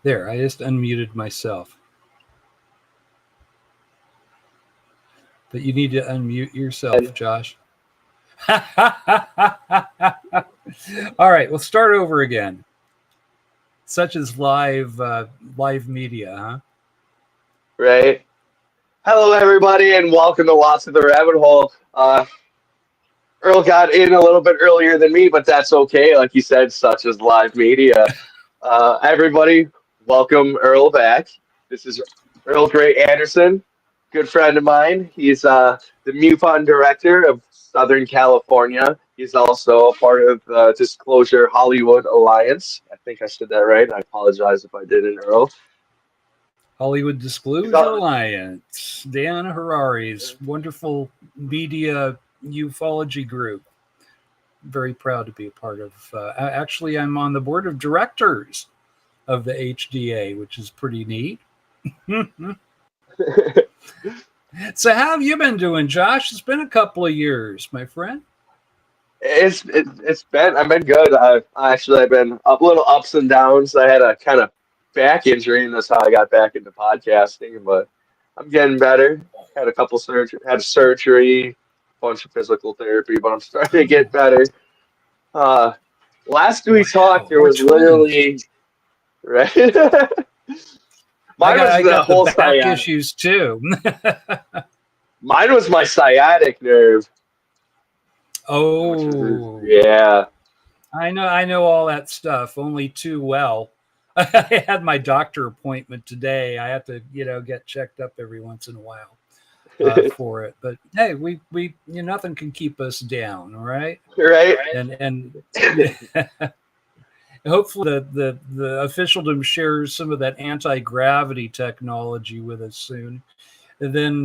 There, I just unmuted myself. But you need to unmute yourself, Josh. All right, we'll start over again. Such as live media, huh? Right. Hello, everybody, and welcome to Lots of the Rabbit Hole. Earl got in a little bit earlier than me, but that's okay. Like you said, such as live media. Everybody, welcome Earl back. This is Earl Grey Anderson, good friend of mine. He's the MUFON director of Southern California. He's also a part of the Disclosure Hollywood Alliance. I think I said that right. I apologize if I didn't, Earl. Hollywood Disclosure Alliance, Dan Harari's wonderful media ufology group. Very proud to be a part of. Actually, I'm on the board of directors of the HDA, which is pretty neat. So how have you been doing, Josh? It's been a couple of years, my friend. I've been good. I've been a little ups and downs. I had a kind of back injury, and that's how I got back into podcasting. But I'm getting better. Had surgery, a bunch of physical therapy, but I'm starting to get better. Last we talked, there was literally right. I got the back sciatic issues too. Mine was my sciatic nerve. Oh, yeah. I know all that stuff only too well. I had my doctor appointment today. I have to, get checked up every once in a while for it. But hey, we nothing can keep us down, right? Right. And hopefully the officialdom shares some of that anti-gravity technology with us soon. And then,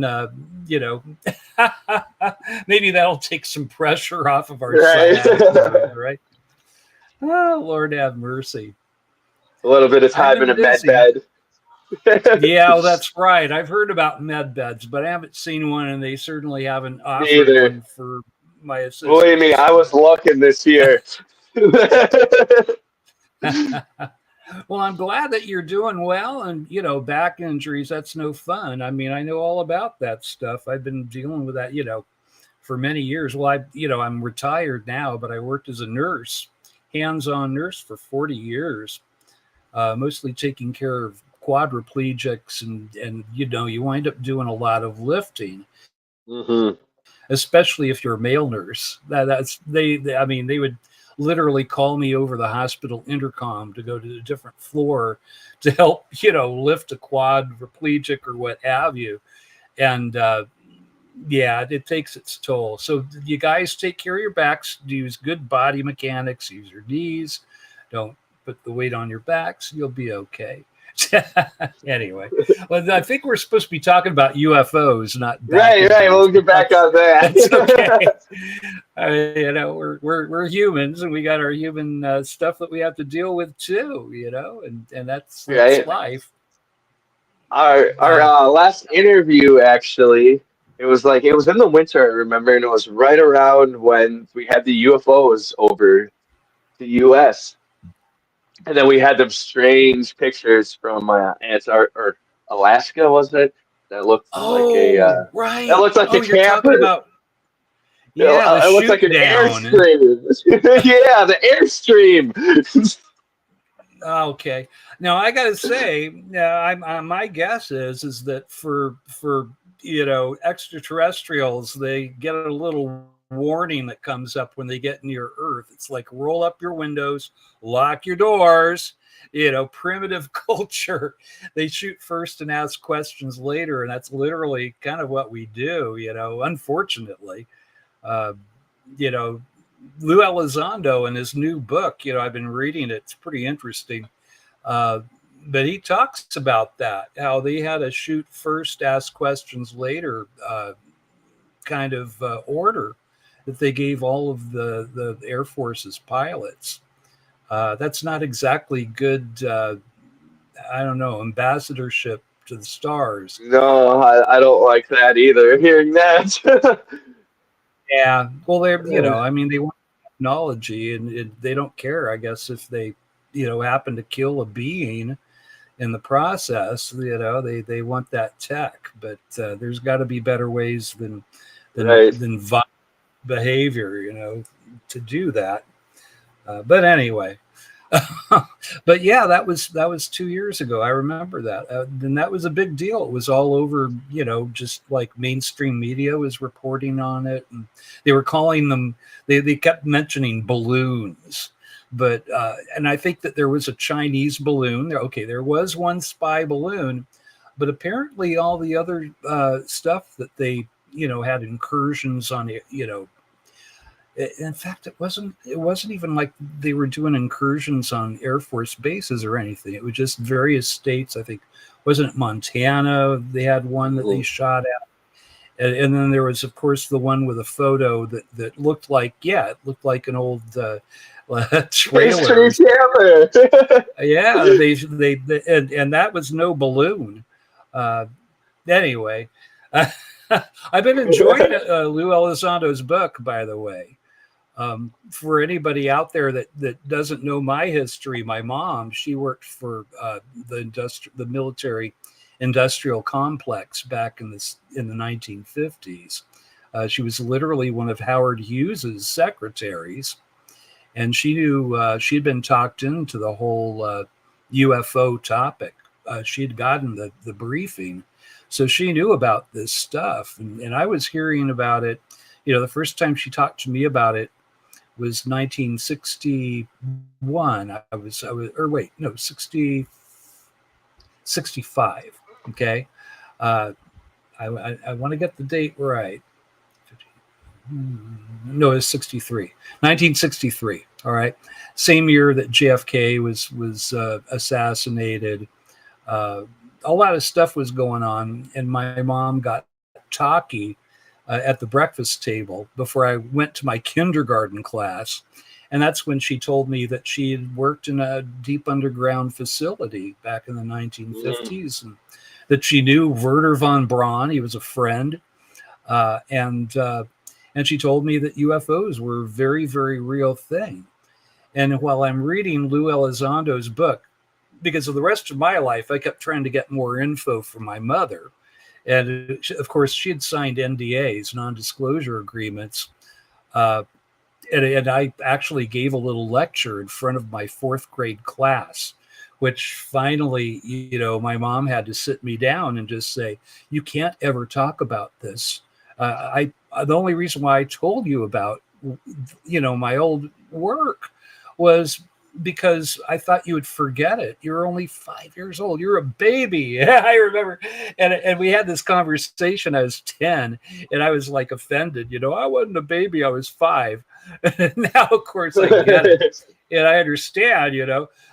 maybe that'll take some pressure off of our sciatic, right? Oh, Lord have mercy. A little bit of time in a med bed. Yeah, well, that's right. I've heard about med beds, but I haven't seen one, and they certainly haven't offered one for my assistant. Believe me, I was looking this year. Well, I'm glad that you're doing well, and back injuries, that's no fun. I mean, I know all about that stuff. I've been dealing with that, for many years. Well, I'm retired now, but I worked as a nurse, hands-on nurse for 40 years, mostly taking care of quadriplegics, and you wind up doing a lot of lifting, especially if you're a male nurse. They would literally call me over the hospital intercom to go to a different floor to help, lift a quadriplegic or what have you. And it takes its toll. So you guys take care of your backs, use good body mechanics, use your knees, don't put the weight on your backs, you'll be okay. Anyway, well, I think we're supposed to be talking about UFOs, not right. We'll get back on that. That's okay. We're humans, and we got our human stuff that we have to deal with too. And that's life. Our last interview, actually, it was in the winter, I remember, and it was right around when we had the UFOs over the U.S. And then we had them strange pictures from or Alaska, was it? That looked right. That looked like a camper. It looked like an airstream. Yeah, the airstream. Okay. Now I got to say, my guess is that for extraterrestrials, they get a little warning that comes up when they get near Earth. It's like, roll up your windows, lock your doors. Primitive culture. They shoot first and ask questions later, and that's literally kind of what we do. Unfortunately, Lou Elizondo in his new book, I've been reading it. It's pretty interesting. But he talks about that, how they had a shoot first, ask questions later kind of order that they gave all of the Air Force's pilots. That's not exactly good, ambassadorship to the stars. No, I don't like that either, hearing that. Yeah, well, they want technology, and they don't care, I guess, if they, happen to kill a being, in the process. They want that tech, but there's got to be better ways Right. than violent behavior, to do that. But anyway, but yeah, that was 2 years ago. I remember that, and that was a big deal. It was all over, just like mainstream media was reporting on it, and they were calling them. They kept mentioning balloons, but and I think that there was a Chinese balloon. Okay, there was one spy balloon, but apparently all the other stuff that they had incursions on it, in fact, it wasn't even like they were doing incursions on Air Force bases or anything. It was just various states. I think, wasn't it Montana? They had one that they shot at, and then there was, of course, the one with a photo that looked like, it looked like an old trailer. Yeah, and that was no balloon. Anyway, I've been enjoying Lou Elizondo's book, by the way. For anybody out there that doesn't know my history, my mom, she worked for the military industrial complex back in the 1950s. She was literally one of Howard Hughes's secretaries, and she knew she'd been talked into the whole UFO topic. She'd gotten the briefing, so she knew about this stuff, and I was hearing about it. The first time she talked to me about it was 1961. I was, or wait, no, 65. Okay. I want to get the date right. No, it's 63. 1963. All right. Same year that JFK was assassinated. A lot of stuff was going on, and my mom got talky at the breakfast table before I went to my kindergarten class. And that's when she told me that she had worked in a deep underground facility back in the 1950s, and that she knew Werner von Braun. He was a friend. And she told me that UFOs were a very, very real thing. And while I'm reading Lou Elizondo's book, because of the rest of my life, I kept trying to get more info from my mother. And of course, she had signed NDAs, non-disclosure agreements. And I actually gave a little lecture in front of my 4th grade class, which finally, my mom had to sit me down and just say, you can't ever talk about this. The only reason why I told you about, my old work was because I thought you would forget it. You're only 5 years old. You're a baby. I remember. And we had this conversation. I was 10 and I was like offended. I wasn't a baby. I was 5. Now, of course, I get it. And I understand,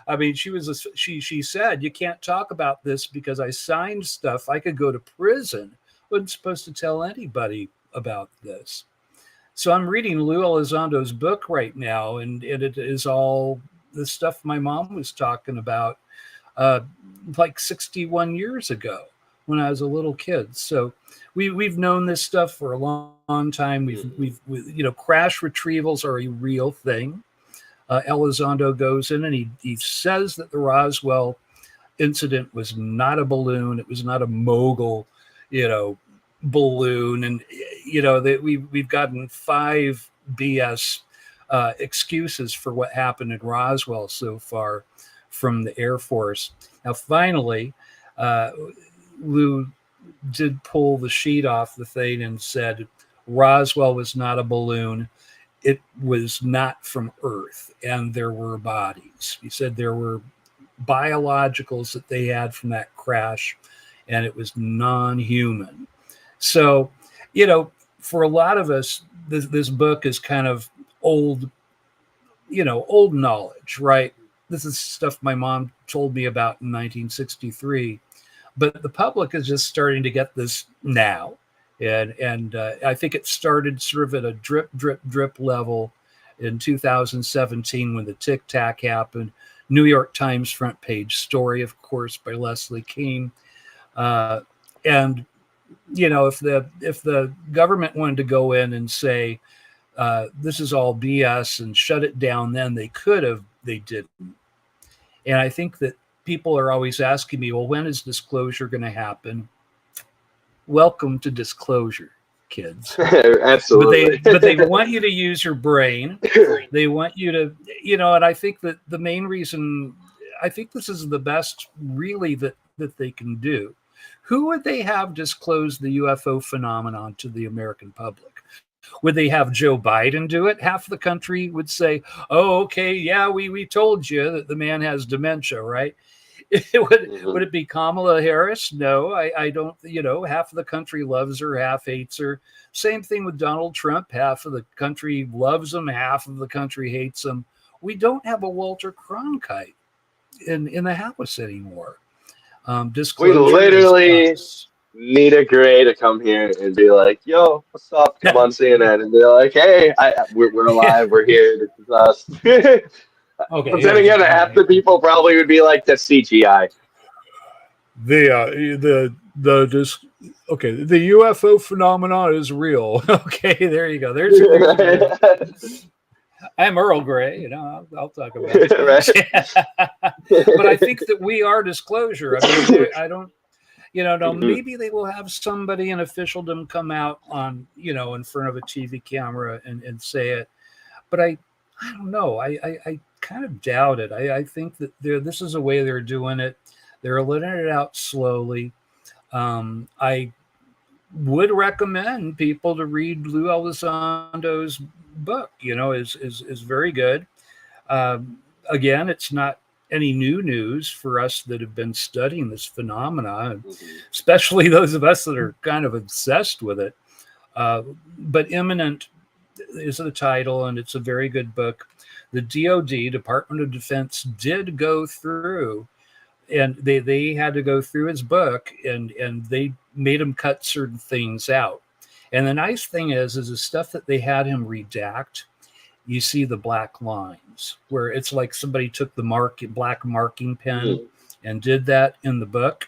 I mean, she said, you can't talk about this because I signed stuff. I could go to prison. Wasn't supposed to tell anybody about this. So I'm reading Lou Elizondo's book right now, and it is all the stuff my mom was talking about like 61 years ago when I was a little kid. So we've known this stuff for a long time. We've crash retrievals are a real thing. Elizondo goes in and he says that the Roswell incident was not a balloon. It was not a mogul, balloon. And, that we've gotten 5 BS excuses for what happened in Roswell so far from the Air Force. Now, finally, Lou did pull the sheet off the thing and said Roswell was not a balloon. It was not from Earth, and there were bodies. He said there were biologicals that they had from that crash, and it was non-human. So, for a lot of us, this book is kind of old knowledge, right? This is stuff my mom told me about in 1963, but the public is just starting to get this now. And I think it started sort of at a drip, drip, drip level in 2017 when the Tic Tac happened. New York Times front page story, of course, by Leslie Kean. And if the government wanted to go in and say this is all BS and shut it down, then they could have. They didn't. And I think that people are always asking me, well, when is disclosure going to happen? Welcome to disclosure, kids. Absolutely. But they want you to use your brain. They want you to, and I think that the main reason, I think this is the best really that they can do. Who would they have disclose the UFO phenomenon to the American public? Would they have Joe Biden do it? Half the country would say, oh, okay, yeah, we told you that the man has dementia, right? Would it be Kamala Harris? No, I don't. Half of the country loves her, half hates her. Same thing with Donald Trump. Half of the country loves him, half of the country hates him. We don't have a Walter Cronkite in the House anymore. We Disclosure literally need a Gray to come here and be like, yo, what's up? Come on CNN and be like, hey, we're alive, we're here, this is us. Okay. But then again, half the people probably would be like, that's CGI. The UFO phenomenon is real. Okay, there you go. There's I'm Earl Grey, I'll talk about it. But I think that we are disclosure. I mean, I don't, maybe they will have somebody in officialdom come out on, in front of a TV camera and say it. But I don't know. I kind of doubt it. I think that this is a way they're doing it. They're letting it out slowly. I would recommend people to read Lou Elizondo's book. Is very good. Again, it's not any new news for us that have been studying this phenomena, especially those of us that are kind of obsessed with it. But Imminent is the title, and it's a very good book. The DOD, Department of Defense, did go through, and they had to go through his book, and they made him cut certain things out. And the nice thing is the stuff that they had him redact, you see the black lines, where it's like somebody took the black marking pen and did that in the book.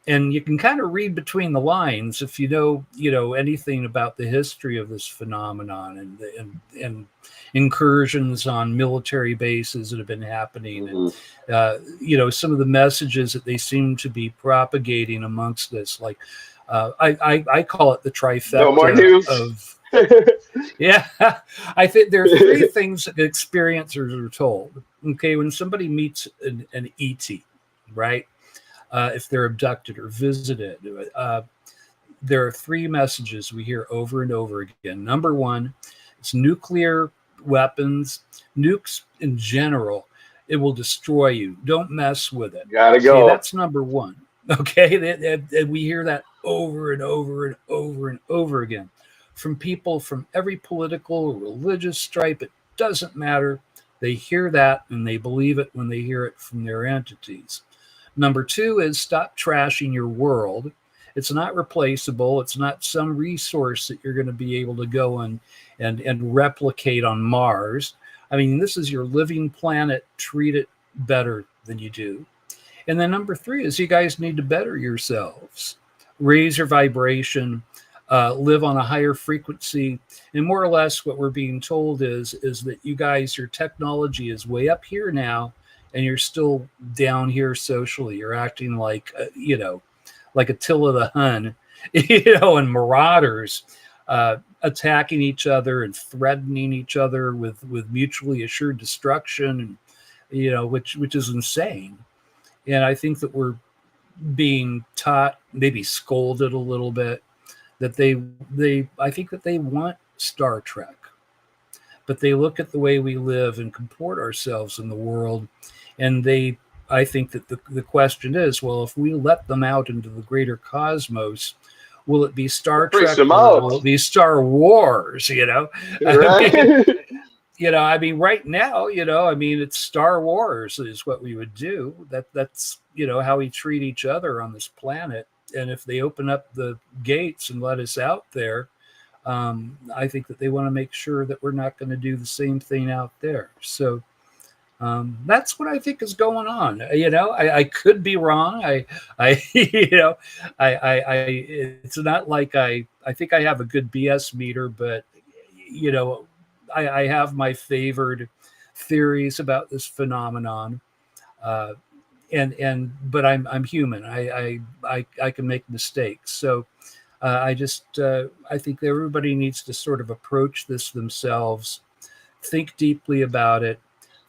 And you can kind of read between the lines if you know anything about the history of this phenomenon and incursions on military bases that have been happening, and some of the messages that they seem to be propagating amongst this. Like I call it the trifecta no more news. Of. Yeah, I think there are three things that experiencers are told. Okay, when somebody meets an ET, right? If they're abducted or visited, there are three messages we hear over and over again. Number one, it's nuclear weapons, nukes in general. It will destroy you. Don't mess with it. Gotta go. Okay, that's number one. Okay, and we hear that over and over and over and over again from people from every political, religious stripe. It doesn't matter. They hear that and they believe it when they hear it from their entities. Number two is stop trashing your world. It's not replaceable. It's not some resource that you're going to be able to go and replicate on Mars. I mean, this is your living planet. Treat it better than you do. And then number three is you guys need to better yourselves. Raise your vibration, live on a higher frequency. And more or less what we're being told is that you guys, your technology is way up here now, and you're still down here socially. You're acting like, like Attila the Hun, and marauders attacking each other and threatening each other with mutually assured destruction, and, which is insane. And I think that we're being taught, maybe scolded a little bit, that I think that they want Star Trek, but they look at the way we live and comport ourselves in the world. And I think that the question is, well, if we let them out into the greater cosmos, will it be Star Trek or will it be Star Wars? Right. I mean, right now, it's Star Wars is what we would do. That's how we treat each other on this planet. And if they open up the gates and let us out there, I think that they want to make sure that we're not going to do the same thing out there. So that's what I think is going on. I could be wrong. It's not like I think I have a good BS meter, but I have my favored theories about this phenomenon. but I'm human. I can make mistakes. So I think everybody needs to sort of approach this themselves, think deeply about it,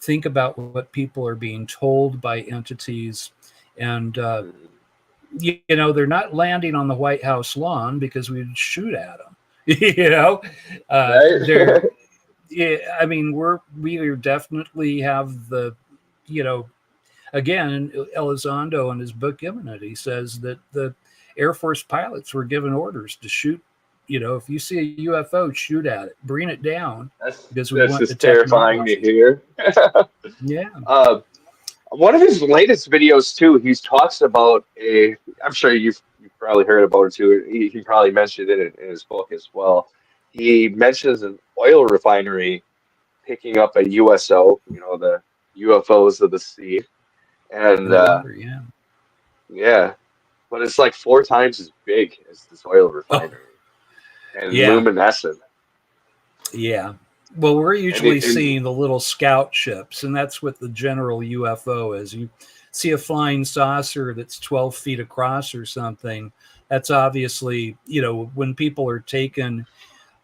think about what people are being told by entities, and they're not landing on the White House lawn because we'd shoot at them. They're Right. yeah, I mean, we are definitely have the, you know, again, Elizondo in his book Imminent, he says that the Air Force pilots were given orders to shoot. If you see a UFO, shoot at it, bring it down, because we That's want the just terrifying to technology. hear. Yeah. uh, One of his latest videos too, he talks about a. I'm sure you've probably heard about it too. He probably mentioned it in his book as well. He mentions an oil refinery picking up a USO, the UFOs of the sea, and No wonder. Yeah. yeah, but it's like 4 times as big as this oil Oh, refinery and yeah. luminescent. Yeah. Well, we're And, usually seeing the little scout ships, and that's what the general UFO is. You see a flying saucer that's 12 feet across or something. That's obviously, when people are taken,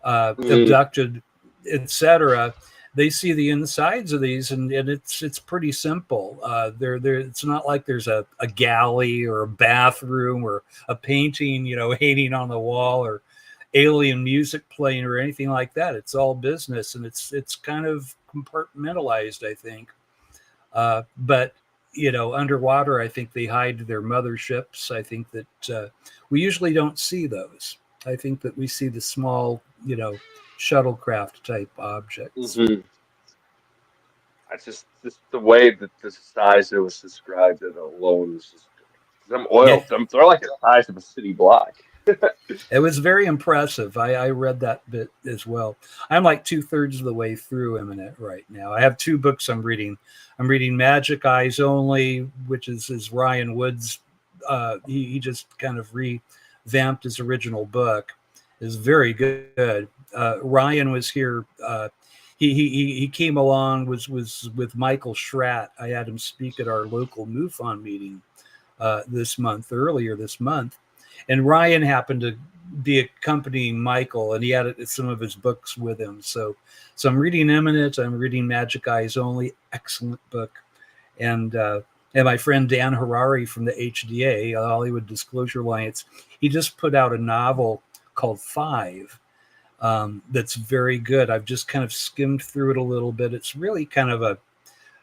Mhm. abducted, etc. They see the insides of these, and it's pretty simple. There. It's not like there's a galley or a bathroom or a painting, hanging on the wall, or alien music playing or anything like that. It's all business, and it's kind of compartmentalized, I think. But underwater, I think they hide their motherships. I think that we usually don't see those. I think that we see the small, shuttlecraft type objects. Mhm. That's just the way that the size it was described it alone was just them Yeah, oil. They're like the size of a city block. it was very impressive. I read that bit as well. I'm like 2/3 of the way through Imminent right now. I have two books I'm reading. I'm reading Magic Eyes Only, which is Ryan Wood's. He just kind of revamped his original book. Is very good. Ryan was here. He came along, was with Michael Schratt. I had him speak at our local MUFON meeting earlier this month, and Ryan happened to be accompanying Michael, and he had some of his books with him. So I'm reading Imminent. I'm reading Magic Eyes Only. Excellent book. And my friend Dan Harari from the HDA, Hollywood Disclosure Alliance, he just put out a novel called Five. That's very good. I've just kind of skimmed through it a little bit. It's really kind of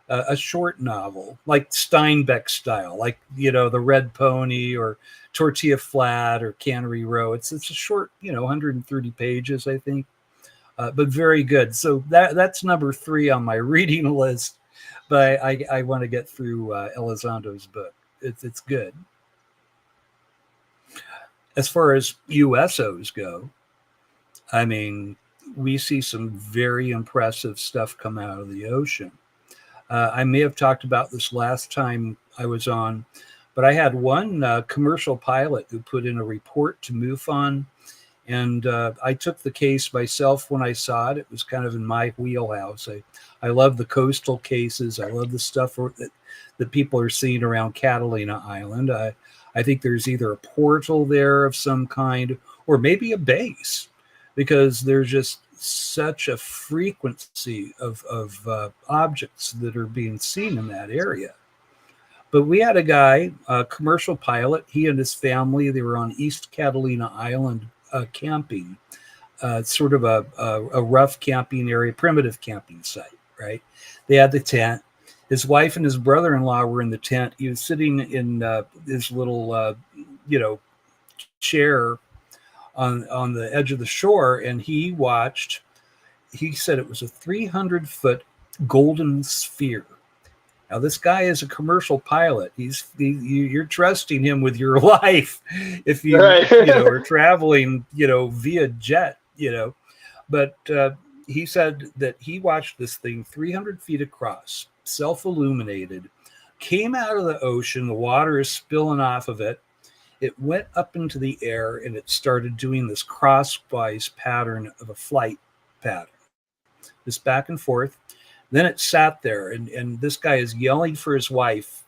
a short novel, like Steinbeck style, like the Red Pony or Tortilla Flat or Cannery Row. It's a short, 130 pages, I think, but very good. So that's number 3 on my reading list. But I want to get through Elizondo's book. It's good. As far as USOs go, I mean, we see some very impressive stuff come out of the ocean. I may have talked about this last time I was on, but I had one commercial pilot who put in a report to MUFON, and I took the case myself when I saw it. It was kind of in my wheelhouse. I love the coastal cases. I love the stuff that people are seeing around Catalina Island. I think there's either a portal there of some kind or maybe a base, because there's just such a frequency of objects that are being seen in that area. But we had a guy, a commercial pilot. He and his family, they were on East Catalina Island camping, sort of a rough camping area, primitive camping site, right? They had the tent. His wife and his brother-in-law were in the tent. He was sitting in his little, chair on the edge of the shore, and he watched. He said it was a 300-foot golden sphere. Now, this guy is a commercial pilot. You're trusting him with your life if you Right. are traveling via jet. But he said that he watched this thing 300 feet across, self-illuminated, came out of the ocean. The water is spilling off of it. It went up into the air, and it started doing this crosswise pattern of a flight pattern, this back and forth. Then it sat there, and this guy is yelling for his wife.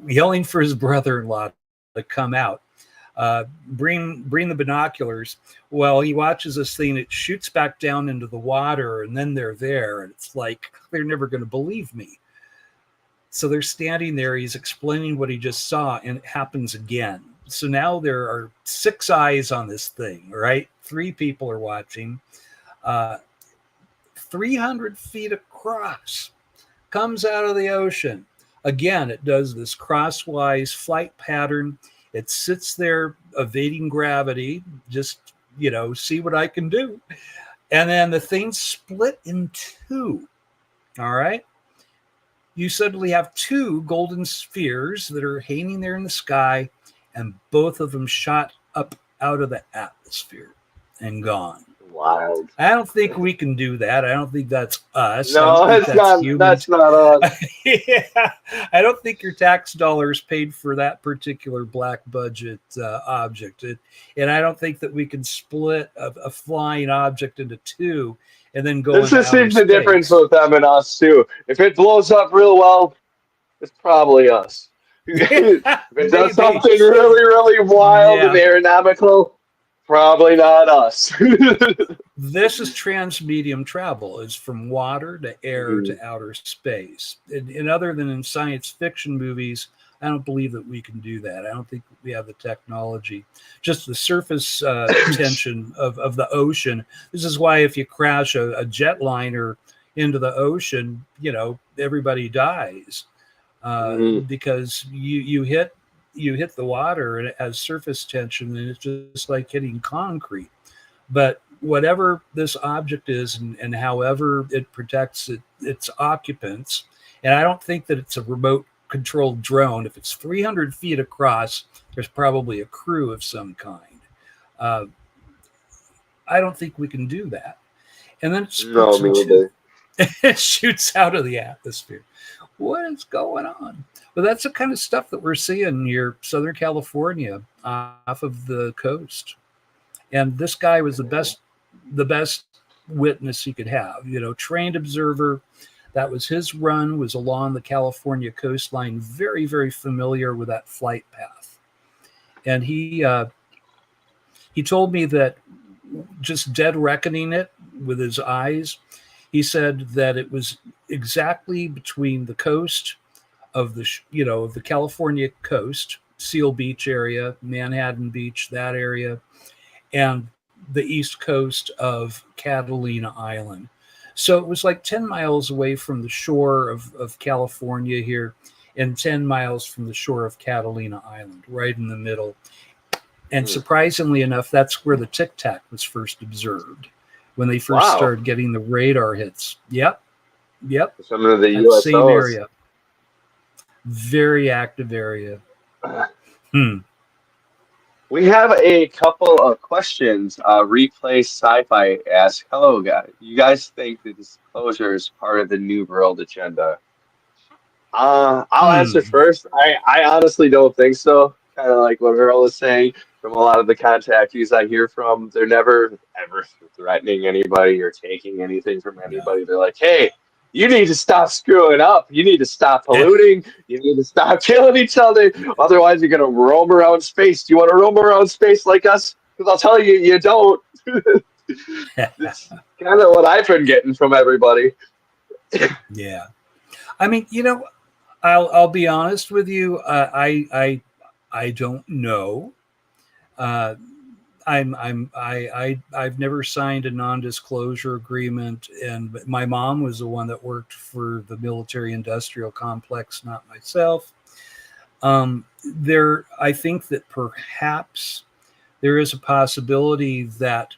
yelling for his brother-in-law to come out. Bring the binoculars. Well, he watches this thing. It shoots back down into the water, and then they're there, and it's like they're never going to believe me. So they're standing there. He's explaining what he just saw, and it happens again. So now there are 6 eyes on this thing, right? 3 people are watching. 300 feet across, comes out of the ocean. Again, it does this crosswise flight pattern. It sits there evading gravity, just, see what I can do. And then the thing split in 2. All right. You suddenly have 2 golden spheres that are hanging there in the sky, and both of them shot up out of the atmosphere and gone. Wild. I don't think we can do that. I don't think that's us. No, it's not. That's not us. Yeah, I don't think your tax dollars paid for that particular black budget object. And I don't think that we can split a flying object into 2 and then go. This just seems the difference with them and us too. If it blows up real well, it's probably us. If it does something really, really wild and aeronautical, probably not us. This is transmedium travel. It's from water to air to outer space. And other than in science fiction movies, I don't believe that we can do that. I don't think we have the technology. Just the surface tension of the ocean. This is why if you crash a jetliner into the ocean, everybody dies because you hit the water and it has surface tension, and it's just like hitting concrete. But whatever this object is and however it protects its occupants, and I don't think that it's a remote controlled drone. If it's 300 feet across, there's probably a crew of some kind. I don't think we can do that. And then it shoots out of the atmosphere. What is going on? But that's the kind of stuff that we're seeing near Southern California off of the coast. And this guy was the best witness he could have, trained observer. That was his run, was along the California coastline, very, very familiar with that flight path. And he told me that just dead reckoning it with his eyes, he said that it was exactly between the coast of the California coast, Seal Beach area, Manhattan Beach, that area, and the east coast of Catalina Island. So it was like 10 miles away from the shore of California here and 10 miles from the shore of Catalina Island, right in the middle. And surprisingly enough, that's where the Tic Tac was first observed when they first started getting the radar hits. Yep. Some of the UFOs. Same area. Very active area. We have a couple of questions. Replay Sci-Fi asks, hello, guys. You guys think the disclosure is part of the New World agenda? I'll answer first. I honestly don't think so. Kind of like what Earl is saying. From a lot of the contactees I hear from, they're never, ever threatening anybody or taking anything from anybody. They're like, hey, you need to stop screwing up. You need to stop polluting. You need to stop killing each other. Otherwise, you're going to roam around space. Do you want to roam around space like us? Because I'll tell you, you don't. It's kind of what I've been getting from everybody. Yeah. I mean, I'll be honest with you. I don't know. I've never signed a non-disclosure agreement, and my mom was the one that worked for the military-industrial complex, not myself. I think that perhaps there is a possibility that,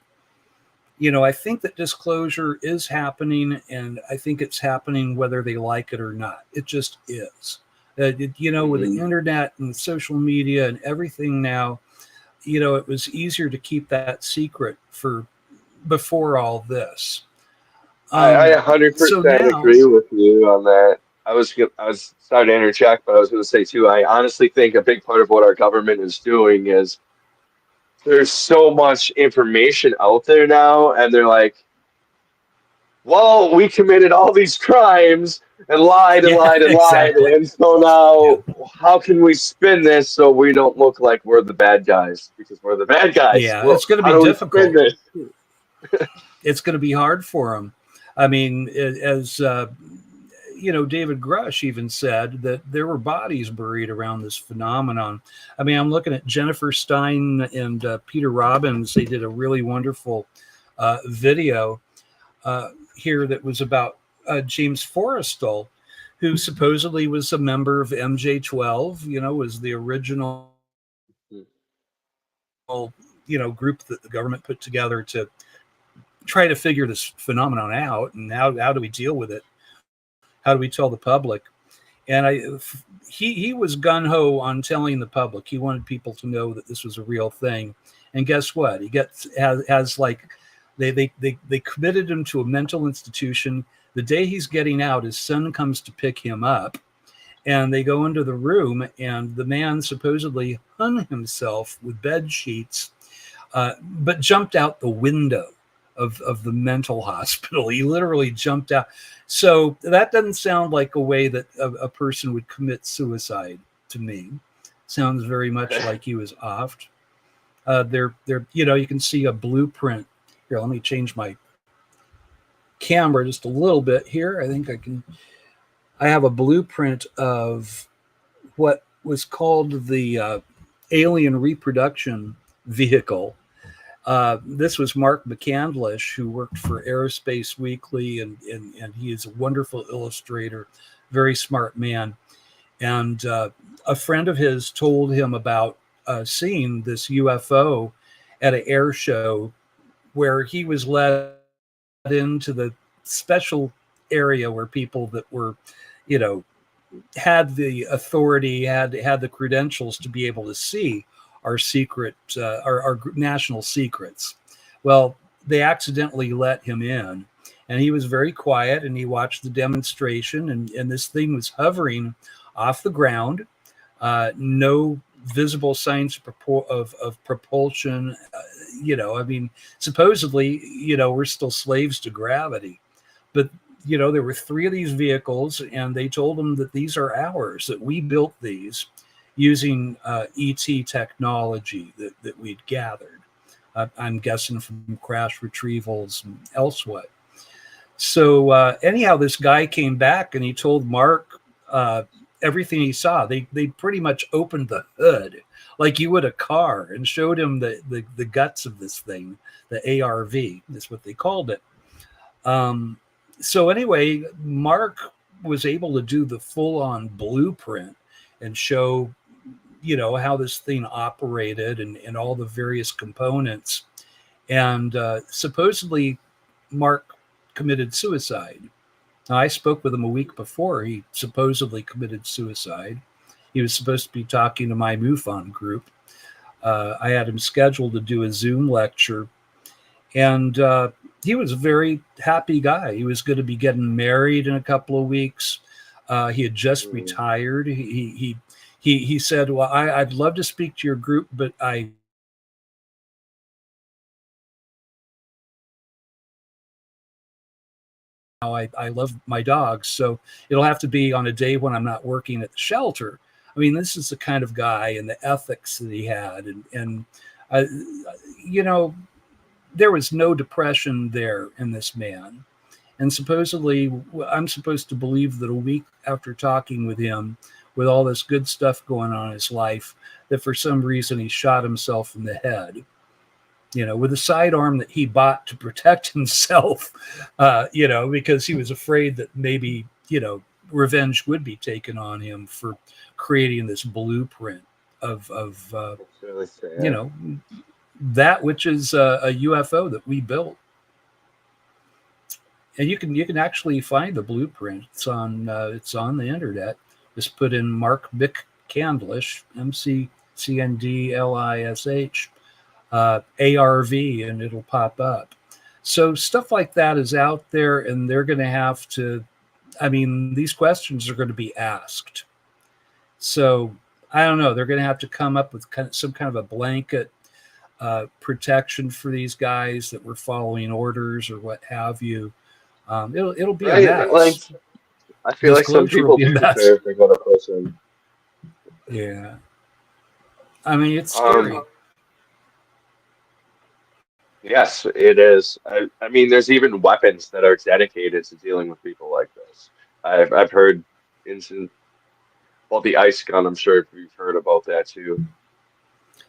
I think that disclosure is happening, and I think it's happening whether they like it or not. It just is. With the internet and social media and everything now, it was easier to keep that secret before all this. I 100% agree with you on that. I was sorry to interject, but I was going to say too, I honestly think a big part of what our government is doing is there's so much information out there now, and they're like, well, we committed all these crimes, and lied and lied and lied. Exactly. And so now, how can we spin this so we don't look like we're the bad guys? Because we're the bad guys. Yeah, Well, it's going to how be do we spin difficult. this? It's going to be hard for them. I mean, as David Grush even said that there were bodies buried around this phenomenon. I mean, I'm looking at Jennifer Stein and Peter Robbins. They did a really wonderful video here that was about James Forrestal, who supposedly was a member of MJ12, was the original, group that the government put together to try to figure this phenomenon out. And how do we deal with it? How do we tell the public? And he was gung-ho on telling the public. He wanted people to know that this was a real thing. And guess what? He has like, they committed him to a mental institution. The day he's getting out, his son comes to pick him up, and they go into the room, and the man supposedly hung himself with bed sheets, but jumped out the window of the mental hospital. He literally jumped out. So that doesn't sound like a way that a person would commit suicide to me. Sounds very much like he was offed. You can see a blueprint. Here, let me change my camera just a little bit here. I think I have a blueprint of what was called the alien reproduction vehicle. This was Mark McCandlish, who worked for Aerospace Weekly, and he is a wonderful illustrator, very smart man. And a friend of his told him about seeing this UFO at an air show, where he was led into the special area where people that were, had the authority, had the credentials to be able to see our secret, our national secrets. Well, they accidentally let him in, and he was very quiet, and he watched the demonstration, and this thing was hovering off the ground, no visible signs of propulsion. I mean, supposedly, we're still slaves to gravity, but there were 3 of these vehicles, and they told him that these are ours, that we built these using ET technology that we'd gathered. I'm guessing from crash retrievals and elsewhere. So anyhow, this guy came back and he told Mark everything he saw. They pretty much opened the hood like you would a car and showed him the guts of this thing, the ARV. That's what they called it. So anyway, Mark was able to do the full-on blueprint and show, how this thing operated and all the various components. And supposedly Mark committed suicide. Now, I spoke with him a week before he supposedly committed suicide. He was supposed to be talking to my MUFON group. I had him scheduled to do a Zoom lecture, and he was a very happy guy. He was going to be getting married in a couple of weeks. He had just retired. He said, "Well, I'd love to speak to your group, but I love my dogs, so it'll have to be on a day when I'm not working at the shelter." I mean, this is the kind of guy and the ethics that he had, and there was no depression there in this man. And supposedly, I'm supposed to believe that a week after talking with him, with all this good stuff going on in his life, that for some reason he shot himself in the head, with a sidearm that he bought to protect himself, because he was afraid that maybe, revenge would be taken on him for creating this blueprint of really sad. that which is a UFO that we built. And you can actually find the blueprint. It's on the internet. Just put in Mark McCandlish, McCandlish, ARV, and it'll pop up. So stuff like that is out there, and they're going to have to. I mean, these questions are going to be asked. So I don't know. They're going to have to come up with some kind of a blanket protection for these guys that were following orders or what have you. It'll be right, a mess. I feel like some Disclosure would people be do best. care if they go to prison. Yeah. I mean, it's scary. Um, yes, it is. I mean, there's even weapons that are dedicated to dealing with people like this. I've heard incident, well, the ice gun. I'm sure if you've heard about that too.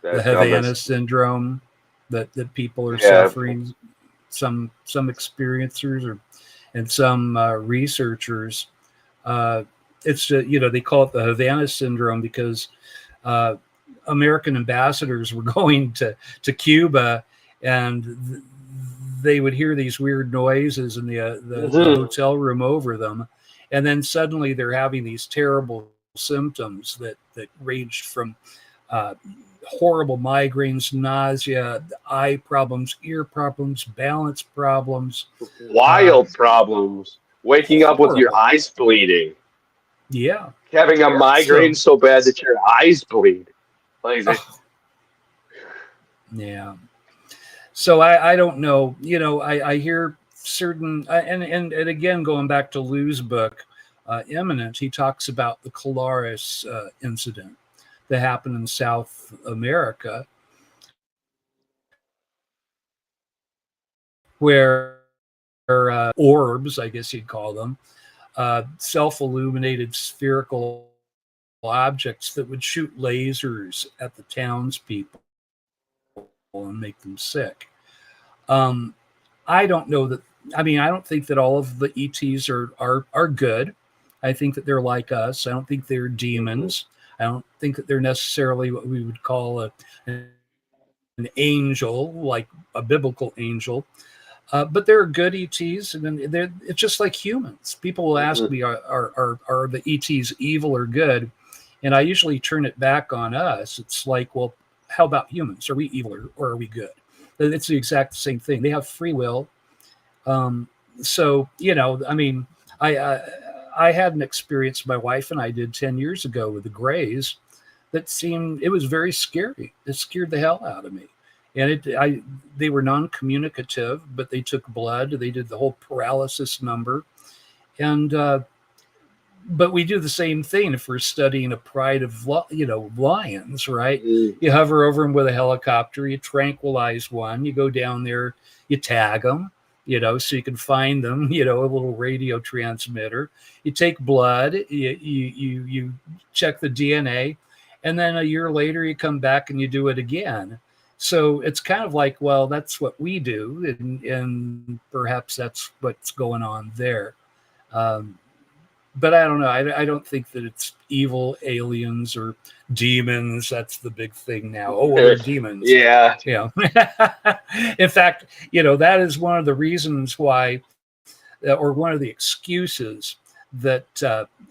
The That gun Havana that's syndrome that people are yeah, suffering. Some experiencers and some researchers. It's they call it the Havana syndrome because uh, American ambassadors were going to Cuba, and they would hear these weird noises in the hmm hotel room over them, and then suddenly they're having these terrible symptoms that ranged from uh, horrible migraines, nausea, eye problems, ear problems, balance problems. Uh, wild problems. Waking up with your Horrible. eyes bleeding, Yeah. having a migraine So, so bad that your eyes bleed. Like, oh, yeah. So I don't know. I hear certain and again going back to Lou's book, Imminent. He talks about the Colares incident that happened in South America, where orbs, I guess you'd call them, self-illuminated spherical objects that would shoot lasers at the townspeople and make them sick. Um, I don't know that. I mean, I don't think that all of the ETs are good. I think that they're like us. I don't think they're mhm, demons. I don't think that they're necessarily what we would call an angel, like a biblical angel. But there are good ETs, and then it's just like humans. People will ask mhm, me, are the ETs evil or good? And I usually turn it back on us. It's like, well, how about humans? Are we evil or are we good? It's the exact same thing. They have free will. So I mean, I, I I had an experience my wife and I did 10 years ago with the Greys that it was very scary. It scared the hell out of me. And they were non-communicative, but they took blood. They did the whole paralysis number, and but we do the same thing if we're studying a pride of lions, right? mhm. You hover over them with a helicopter, you tranquilize one, you go down there, you tag them, so you can find them, a little radio transmitter. You take blood, you check the DNA, and then a year later you come back and you do it again. So it's kind of like, well, that's what we do, and perhaps that's what's going on there. Um, but I don't know. I don't think that it's evil aliens or demons. That's the big thing now. Oh, well, they're demons. Yeah. In fact, that is one of the reasons why, or one of the excuses that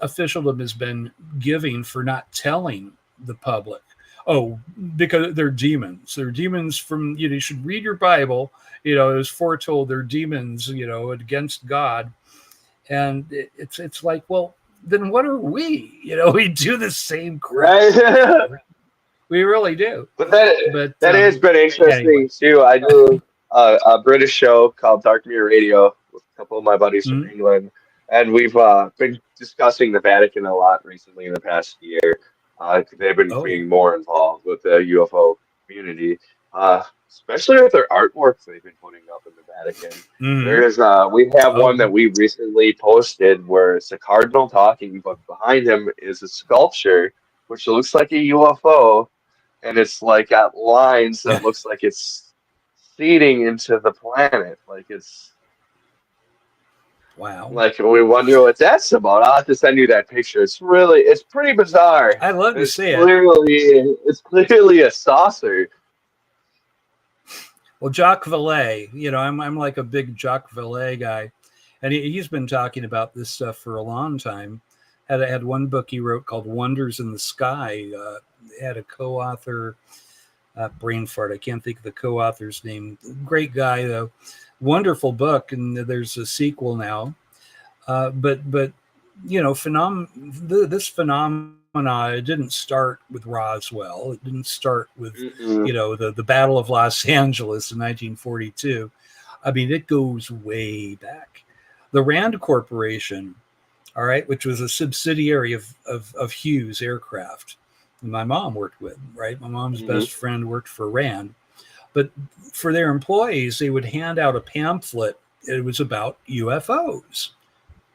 officialdom has been giving for not telling the public. Oh, because they're demons. They're demons from, you should read your Bible. It was foretold they're demons, against God. And it's like, well, then what are we? We do the same crap. Right. We really do. But that But that has been anyway. interesting too. I do a British show called Dark Mirror Radio with a couple of my buddies from Mm, England, and we've been discussing the Vatican a lot recently in the past year. They've been oh yeah. being more involved with the UFO community, especially with their artwork they've been putting up in the Vatican. Hmm. There's we have Oh one that we recently posted where it's a cardinal talking, but behind him is a sculpture which looks like a UFO, and it's like got lines that yeah. looks like it's seeding into the planet. Wow. Like we wonder what that's about. I'll have to send you that picture. It's pretty bizarre. I'd love to It's see it. clearly it's clearly a saucer. Well, Jacques Vallée, I'm like a big Jacques Vallée guy, and he's been talking about this stuff for a long time. Had one book he wrote called Wonders in the Sky. Had a co-author, brain fart. I can't think of the co-author's name. Great guy though, wonderful book, and there's a sequel now. But this phenomena, it didn't start with Roswell. It didn't start with Mm-mm. the Battle of Los Angeles in 1942. I mean, it goes way back. The Rand Corporation all right, which was a subsidiary of Hughes Aircraft. And my mom worked with, right? My mom's best friend worked for Rand. But for their employees, they would hand out a pamphlet. It was about UFOs.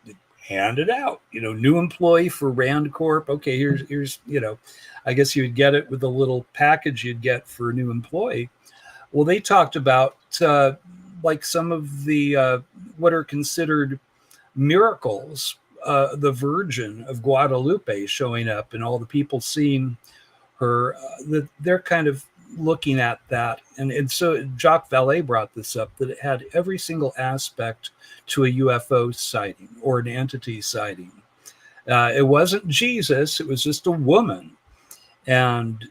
They'd hand it out, new employee for Rand Corp. Okay, here's, I guess you would get it with a little package you'd get for a new employee. Well, they talked about like some of the what are considered miracles, the Virgin of Guadalupe showing up and all the people seeing her. They're kind of looking at that. And so Jacques Vallée brought this up, that it had every single aspect to a UFO sighting or an entity sighting. It wasn't Jesus. It was just a woman. And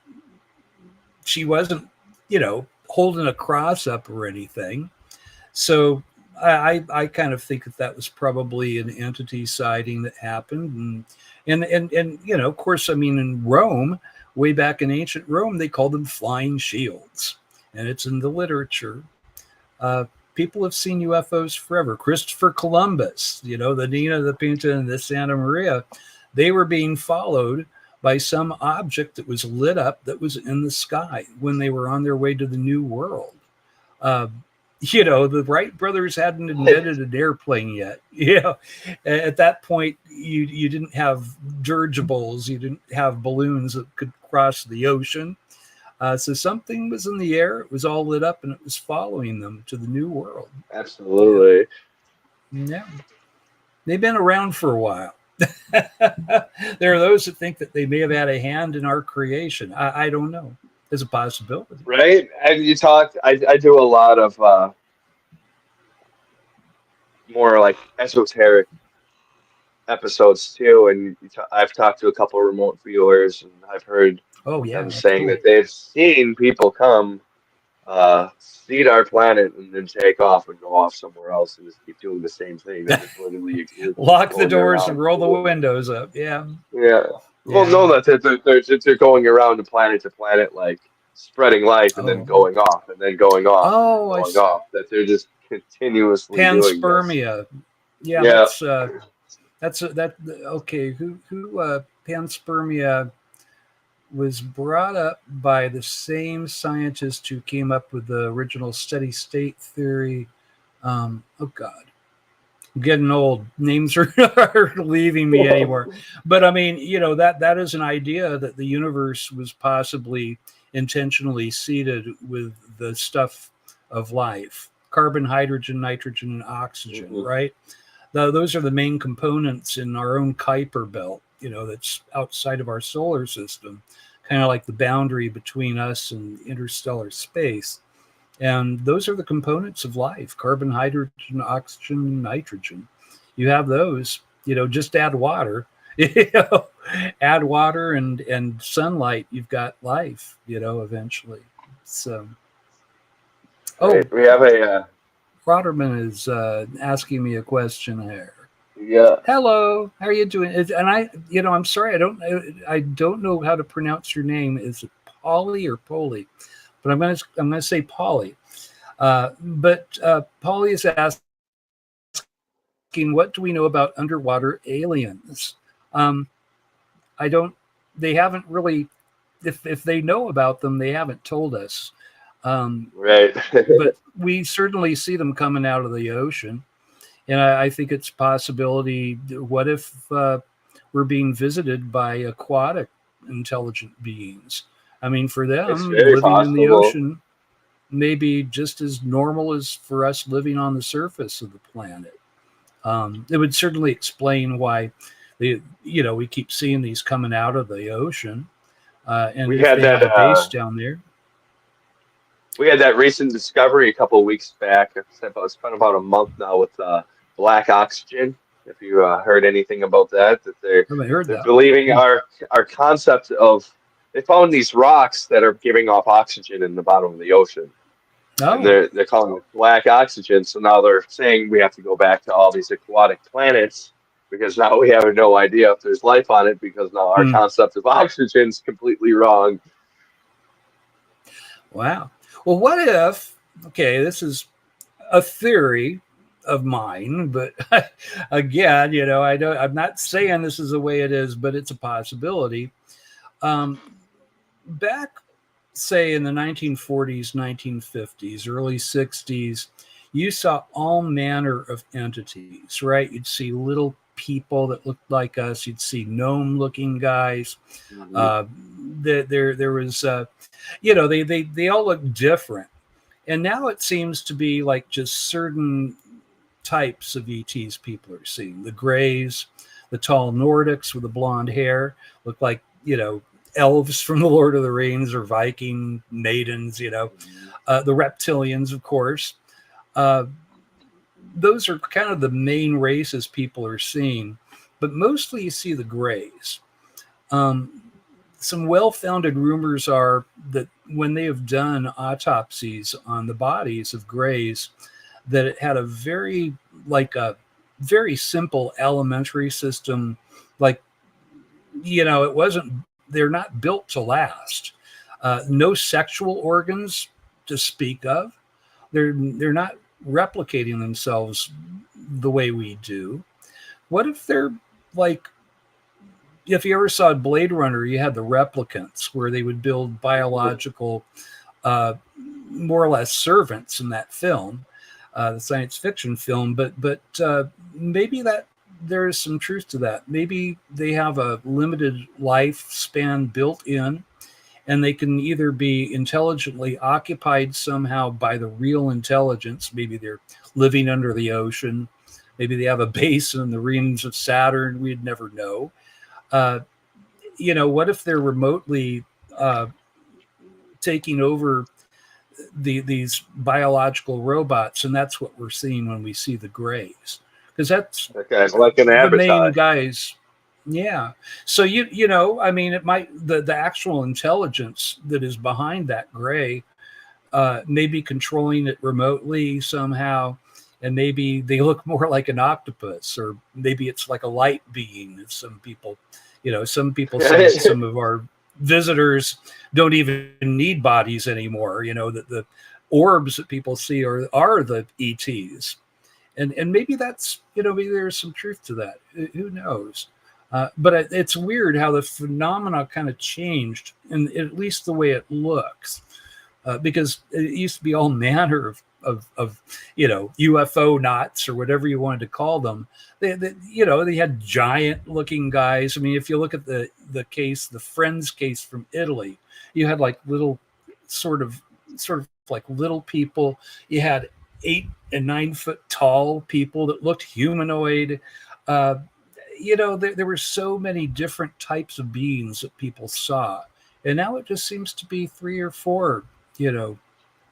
she wasn't, holding a cross up or anything. So I kind of think that was probably an entity sighting that happened. And of course, I mean, in Rome, way back in ancient Rome, they called them flying shields. And it's in the literature. People have seen UFOs forever. Christopher Columbus, the Nina, the Pinta, and the Santa Maria, they were being followed by some object that was lit up that was in the sky when they were on their way to the New World. The Wright brothers hadn't invented an airplane yet. At that point, you didn't have dirigibles, you didn't have balloons that could cross the ocean. So something was in the air, it was all lit up, and it was following them to the New World. Absolutely. Yeah. They've been around for a while. There are those that think that they may have had a hand in our creation. I don't know. There's a possibility. Right? And you talk, I do a lot of more like esoteric episodes too. And I've talked to a couple of remote viewers, and I've heard them saying that they've seen people come, seed our planet, and then take off and go off somewhere else and just keep doing the same thing. Literally lock the doors and roll the windows up. Yeah. Well, know that they're going around the planet to planet, like spreading life and then going off and then going off and going off. That they're just continuously panspermia. Doing this. That's okay. Who panspermia was brought up by the same scientist who came up with the original steady state theory. Oh God, I'm getting old. Names are leaving me anymore. But I mean, that is an idea that the universe was possibly intentionally seeded with the stuff of life: carbon, hydrogen, nitrogen, and oxygen. Right? Those are the main components in our own Kuiper belt. That's outside of our solar system, kind of like the boundary between us and interstellar space. And those are the components of life: carbon, hydrogen, oxygen, nitrogen. You have those, just add water, add water and sunlight, you've got life, eventually. So, we have a Rotterman is asking me a question here. Yeah. Hello, how are you doing? And I'm sorry, I don't know how to pronounce your name. Is it Polly or Polly? But I'm gonna say Polly. But Polly is asking, what do we know about underwater aliens? They haven't really. If they know about them, they haven't told us. Right. But we certainly see them coming out of the ocean. And I think it's a possibility. What if we're being visited by aquatic intelligent beings? I mean, for them, living in the ocean may be just as normal as for us living on the surface of the planet. It would certainly explain why we keep seeing these coming out of the ocean. And we had that base down there. We had that recent discovery a couple of weeks back. It's been about a month now with black oxygen. If you heard anything about that, they're believing our concept of, they found these rocks that are giving off oxygen in the bottom of the ocean. And they're calling it black oxygen. So now they're saying we have to go back to all these aquatic planets, because now we have no idea if there's life on it, because now our concept of oxygen is completely wrong. Wow. Well, what if, this is a theory. of mine, but again, I'm not saying this is the way it is, but it's a possibility. Back, say, in the 1940s, 1950s, early 60s, you saw all manner of entities, right? You'd see little people that looked like us. You'd see gnome-looking guys. There was, they all look different. And now it seems to be like just certain types of ETs people are seeing. The Greys, the tall Nordics with the blonde hair, look like, elves from the Lord of the Rings or Viking maidens, the reptilians, of course. Those are kind of the main races people are seeing, but mostly you see the Greys. Some well-founded rumors are that when they have done autopsies on the bodies of Greys, that it had a very simple alimentary system. Like, it wasn't, they're not built to last. No sexual organs to speak of. They're not replicating themselves the way we do. What if they're like, if you ever saw Blade Runner, you had the replicants where they would build biological, more or less servants in that film, the science fiction film. But maybe that there is some truth to that. Maybe they have a limited lifespan built in, and they can either be intelligently occupied somehow by the real intelligence. Maybe they're living under the ocean. Maybe they have a base in the rings of Saturn. We'd never know. What if they're remotely taking over these biological robots? And that's what we're seeing when we see the Greys. Because that's like an the main guys. Yeah. So, it might, the actual intelligence that is behind that Grey may be controlling it remotely somehow. And maybe they look more like an octopus, or maybe it's like a light being. Some people say some of our visitors don't even need bodies anymore. That the orbs that people see are the ETs. And maybe that's, maybe there's some truth to that. Who knows? But it's weird how the phenomena kind of changed, and at least the way it looks, because it used to be all manner of UFO knots or whatever you wanted to call them. They had giant looking guys. I mean, if you look at the case, the Friends case from Italy, you had like little sort of like little people. You had 8 and 9 foot tall people that looked humanoid. There were so many different types of beings that people saw, and now it just seems to be 3 or 4,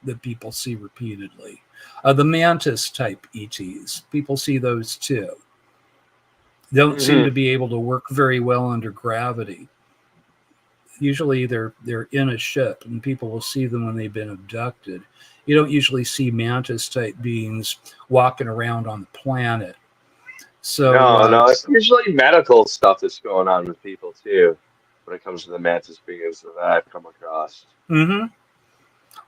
that people see repeatedly. The mantis type ETs, people see those too. Don't seem to be able to work very well under gravity. Usually they're in a ship, and people will see them when they've been abducted. You don't usually see mantis type beings walking around on the planet. So no, it's usually medical stuff that's going on with people too, when it comes to the mantis beings that I've come across.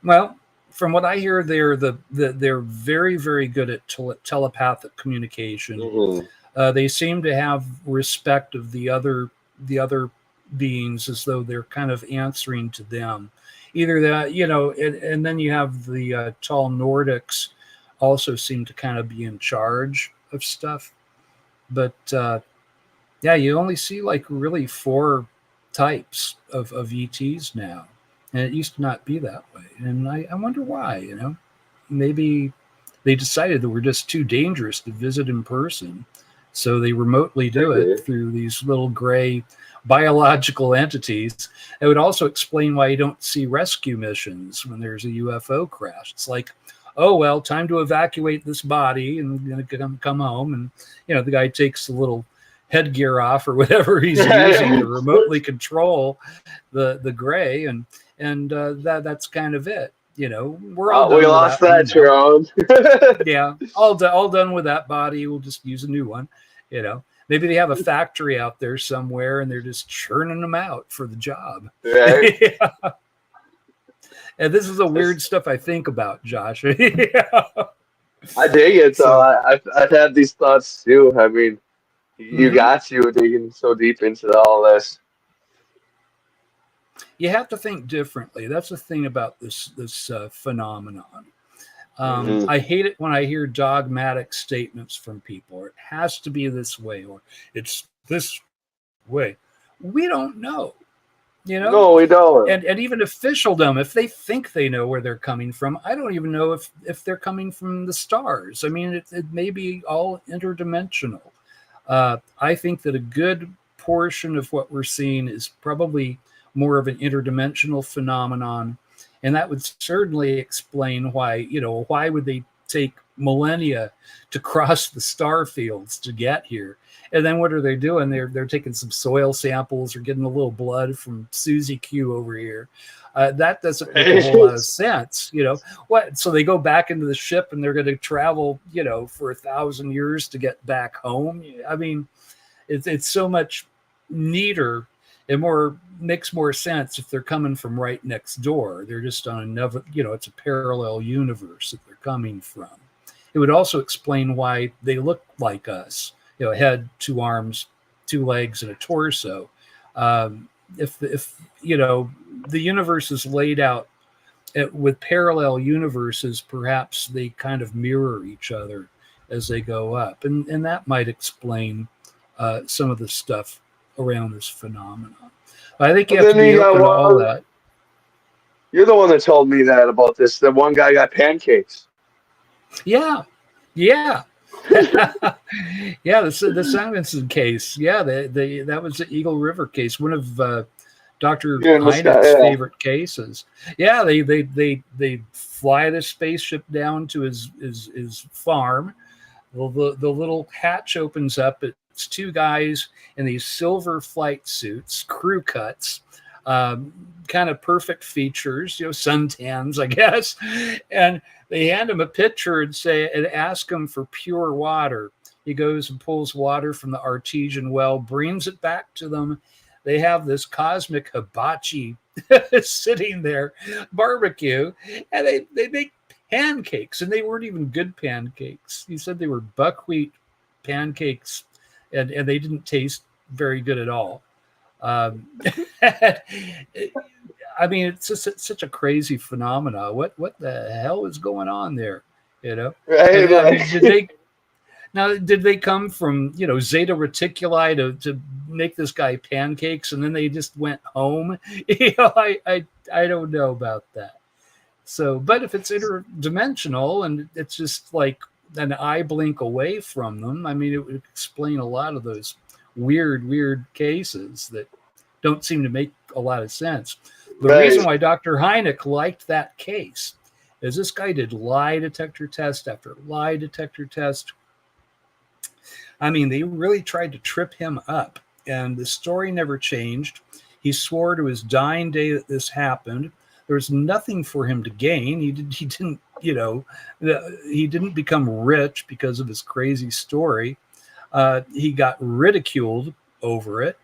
Well, from what I hear, they're very, very good at telepathic communication. They seem to have respect of the other beings, as though they're kind of answering to them. Either that, and then you have the tall Nordics also seem to kind of be in charge of stuff. But you only see like really 4 types of ETs now. And it used to not be that way. And I wonder why, Maybe they decided that we're just too dangerous to visit in person. So they remotely do it through these little gray biological entities. It would also explain why you don't see rescue missions when there's a UFO crash. It's like, oh, well, time to evacuate this body and come home. And, the guy takes the little headgear off or whatever he's using to remotely control the Grey. And that's kind of it. We're all we lost that, Jerome. Yeah, all done with that body. We'll just use a new one. Maybe they have a factory out there somewhere and they're just churning them out for the job. Right. Yeah. And this is the weird stuff I think about, Josh. Yeah. I dig it though. So I've had these thoughts too. I mean, you mhm. got you digging so deep into all this. You have to think differently. That's the thing about this phenomenon. Hmm. I hate it when I hear dogmatic statements from people. Or it has to be this way, or it's this way. We don't know, you know. No, we don't. And even officialdom, if they think they know where they're coming from, I don't even know if they're coming from the stars. I mean, it may be all interdimensional. I think that a good portion of what we're seeing is probably more of an interdimensional phenomenon, and that would certainly explain why, why would they take millennia to cross the star fields to get here? And then what are they doing? They're taking some soil samples or getting a little blood from Susie Q over here. That doesn't make a whole lot of sense, What? So they go back into the ship and they're going to travel, for 1,000 years to get back home. I mean, it's so much neater and makes more sense if they're coming from right next door. They're just on another, it's a parallel universe that they're coming from. It would also explain why they look like us, a head, 2 arms, 2 legs, and a torso. If the universe is laid out with parallel universes, perhaps they kind of mirror each other as they go up, and that might explain some of the stuff around this phenomenon. I think you And have to then be you got open to all one. that. You're the one that told me that about this. The one guy got pancakes. Yeah, yeah. Yeah, the Simonson case. Yeah, that was the Eagle River case, one of Dr. Yeah, in Hynek's Wisconsin. favorite cases. Yeah, they fly the spaceship down to his farm. Well, the little hatch opens up. It's 2 guys in these silver flight suits, crew cuts, kind of perfect features, suntans, I guess. And they hand him a pitcher and ask him for pure water. He goes and pulls water from the artesian well, brings it back to them. They have this cosmic hibachi sitting there, barbecue, and they make pancakes, and they weren't even good pancakes. He said they were buckwheat pancakes, and they didn't taste very good at all. I mean, it's just such a crazy phenomena. What the hell is going on there? Right, And I right. mean, did they come from Zeta Reticuli to make this guy pancakes, and then they just went home? I don't know about that. So, but if it's interdimensional and it's just like an eye blink away from them, I mean, it would explain a lot of those weird cases that don't seem to make a lot of sense. The reason Right. why Dr. Hynek liked that case is this guy did lie detector test after lie detector test. I mean, they really tried to trip him up, and the story never changed. He swore to his dying day that this happened. There was nothing for him to gain. He didn't, he didn't become rich because of his crazy story. He got ridiculed over it,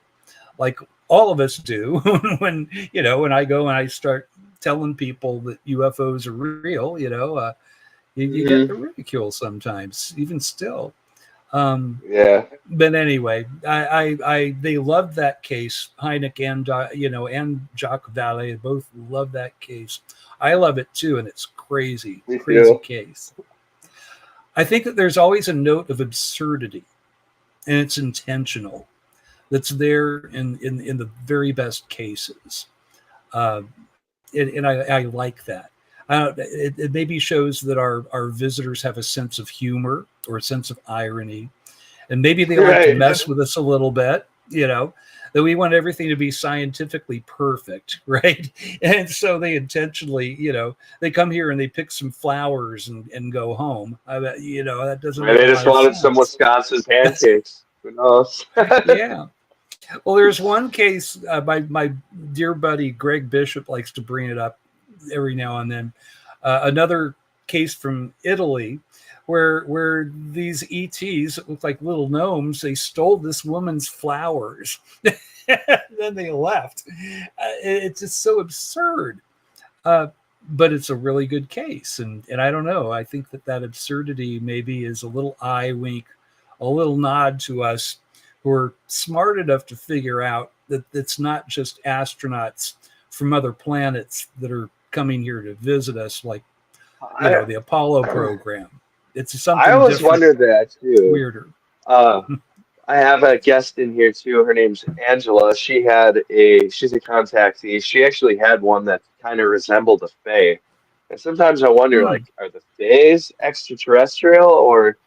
like all of us do when I go and I start telling people that UFOs are real. You get the Hmm. ridicule sometimes, even still. Yeah. But anyway, they loved that case. Hynek and and Jacques Vallée both love that case. I love it too, and it's crazy Me crazy too. case. I think that there's always a note of absurdity, and it's intentional. That's there in the very best cases, uh, and I like that. It maybe shows that our visitors have a sense of humor or a sense of irony, and maybe they like to Right. mess with us a little bit, that we want everything to be scientifically perfect, right? And so they intentionally, they come here and they pick some flowers and go home. That doesn't Right. make They a just lot of wanted some sense. Wisconsin pancakes. Who knows? Yeah. Well, there's one case, my dear buddy Greg Bishop likes to bring it up every now and then. Another case from Italy where these ETs that look like little gnomes, they stole this woman's flowers. Then they left. It's just so absurd. Uh, but it's a really good case. And I don't know. I think that absurdity maybe is a little eye wink, a little nod to us who are smart enough to figure out that it's not just astronauts from other planets that are coming here to visit us, like, the Apollo program. It's something I always different, wondered that too. weirder. I have a guest in here too. Her name's Angela. She's a contactee. She actually had one that kind of resembled a fae. And sometimes I wonder, like, are the fays extraterrestrial, or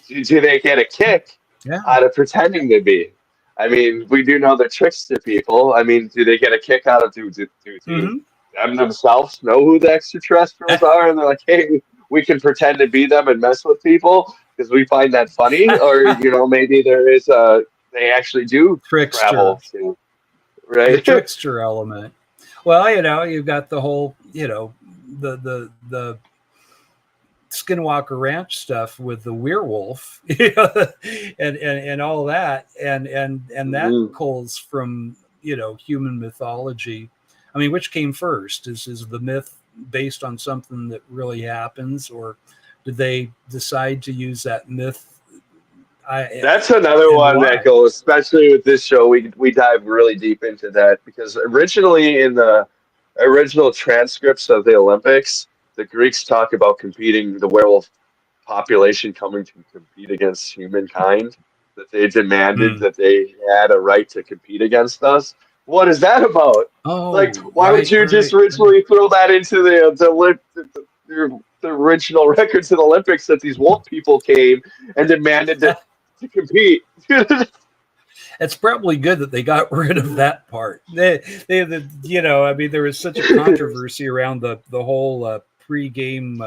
do they get a kick out of pretending to be? I mean, we do know they're trickster people. I mean, do they get a kick out of do them themselves know who the extraterrestrials are, and they're like, hey, we can pretend to be them and mess with people because we find that funny? Or maybe there is they actually do trickster travel to, right? The trickster element. Well, you've got the whole the Skinwalker Ranch stuff with the werewolf, and all that, and that pulls from human mythology. I mean, which came first? Is the myth based on something that really happens, or did they decide to use that myth? That's another one that goes, especially with this show, we dive really deep into that, because originally in the original transcripts of the Olympics, the Greeks talk about the werewolf population coming to compete against humankind, that they demanded that they had a right to compete against us. What is that about? Why would you just originally throw that into the original records of the Olympics, that these wolf people came and demanded to compete? It's probably good that they got rid of that part. I mean, there was such a controversy around the whole pre-game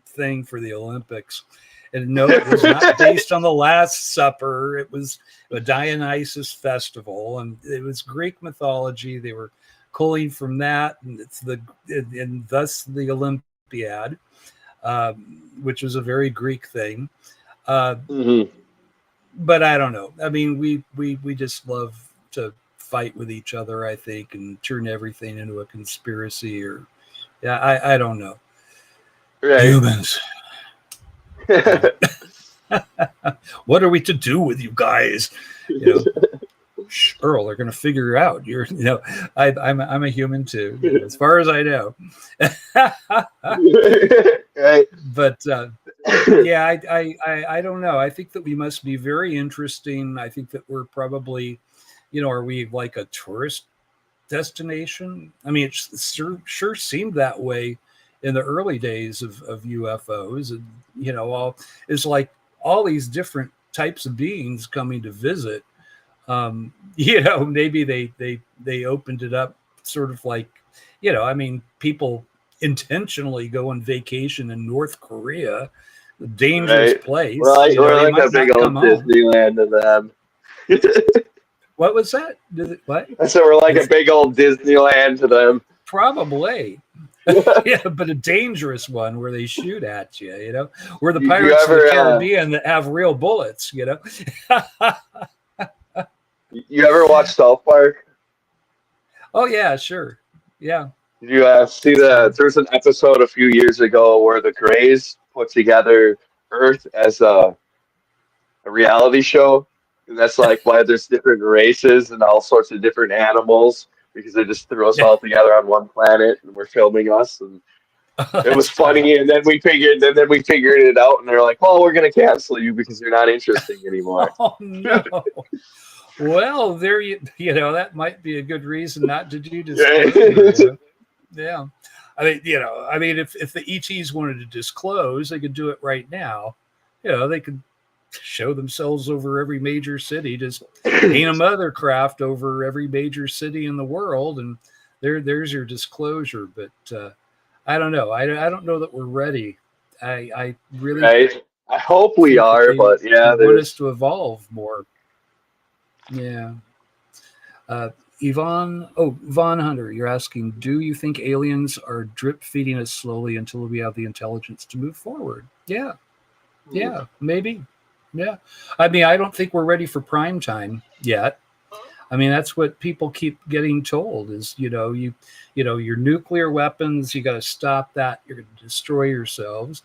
thing for the Olympics. And no, it was not based on the Last Supper. It was a Dionysus festival, and it was Greek mythology. They were pulling from that, and and thus the Olympiad, which was a very Greek thing. But I don't know. I mean, we just love to fight with each other, I think, and turn everything into a conspiracy. I don't know. Right. Humans. What are we to do with you guys? Earl, they're going to figure out. I'm a human too, as far as I know. Right. But I don't know. I think that we must be very interesting. I think that we're probably, are we like a tourist destination? I mean, it sure seemed that way in the early days of UFOs, and it's like all these different types of beings coming to visit. Maybe they opened it up sort of like, I mean, people intentionally go on vacation in North Korea, a dangerous place. We're like a big old Disneyland to them. What was that? What? So we're like a big old Disneyland to them. Probably. Yeah, but a dangerous one where they shoot at you, We're the Pirates of the Caribbean that have real bullets, You ever watch South Park? Oh, yeah, sure. Yeah. Did you see there's an episode a few years ago where the Greys put together Earth as a reality show? And that's like why there's different races and all sorts of different animals, because they just threw us all together on one planet and we're filming us, and it was funny. And then we figured it out, and they're like, "Well, we're gonna cancel you because you're not interesting anymore." Oh no! Well, there that might be a good reason not to do disclosure. Yeah, I mean, if the ETs wanted to disclose, they could do it right now. They could show themselves over every major city, just paint a mothercraft over every major city in the world, and there's your disclosure. But I don't know. I don't know that we're ready. I really I hope we are, but they want us to evolve more. Yeah. Yvonne Hunter, you're asking, do you think aliens are drip feeding us slowly until we have the intelligence to move forward? Yeah, maybe. Yeah, I mean, I don't think we're ready for prime time yet. I mean, that's what people keep getting told is, your nuclear weapons, you got to stop that. You're going to destroy yourselves.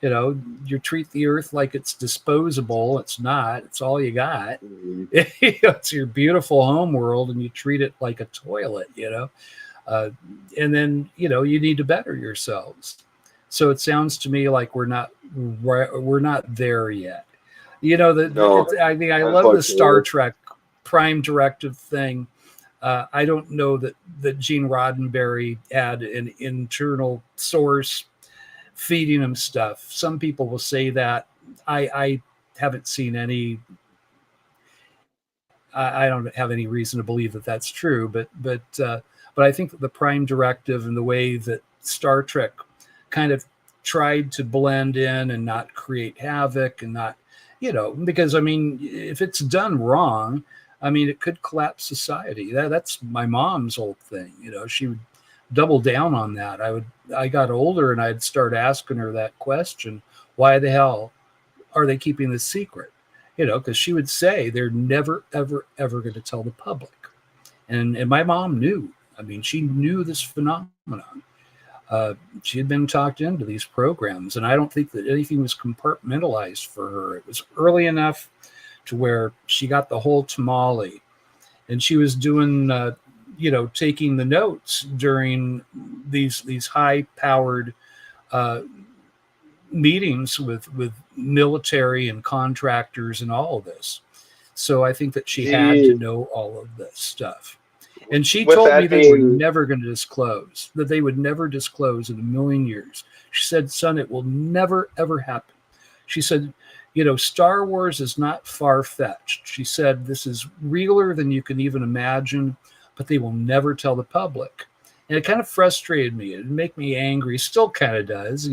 You treat the earth like it's disposable. It's not. It's all you got. Mhm. It's your beautiful home world, and you treat it like a toilet, and then, you need to better yourselves. So it sounds to me like we're not there yet. No, I mean, I love the Star unfortunately. Trek Prime Directive thing. I don't know that Gene Roddenberry had an internal source feeding him stuff. Some people will say that. I haven't seen any. I don't have any reason to believe that that's true. But I think that the Prime Directive and the way that Star Trek kind of tried to blend in and not create havoc and not, because I mean, if it's done wrong, I mean, it could collapse society. That's my mom's old thing. She would double down on that. I got older and I'd start asking her that question: why the hell are they keeping this secret? Because she would say they're never, ever, ever going to tell the public. And my mom knew. I mean, she knew this phenomenon. She had been talked into these programs, and I don't think that anything was compartmentalized for her. It was early enough to where she got the whole tamale, and she was doing, taking the notes during these high-powered meetings with military and contractors and all of this. So I think that she had to Gee, know all of this stuff. And she with told me that they were being, never going to disclose, that they would never disclose in a million years. She said, son, it will never, ever happen. She said, Star Wars is not far-fetched. She said, this is realer than you can even imagine, but they will never tell the public. And it kind of frustrated me. It'd make me angry. Still kind of does,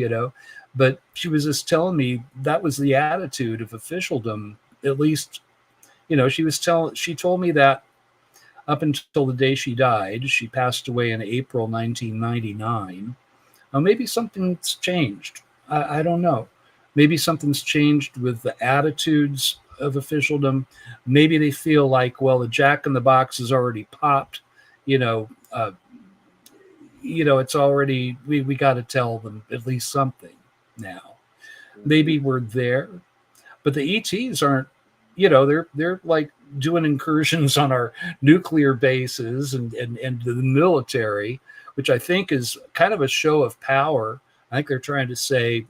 But she was just telling me that was the attitude of officialdom. At least, she told me that up until the day she died. She passed away in April 1999. Now, maybe something's changed. I don't know. Maybe something's changed with the attitudes of officialdom. Maybe they feel like, well, the jack in the box is already popped. You know, uh, it's already, we got to tell them at least something now. Maybe we're there, but the ETs aren't. They're like doing incursions on our nuclear bases and the military, which I think is kind of a show of power. I think they're trying to say,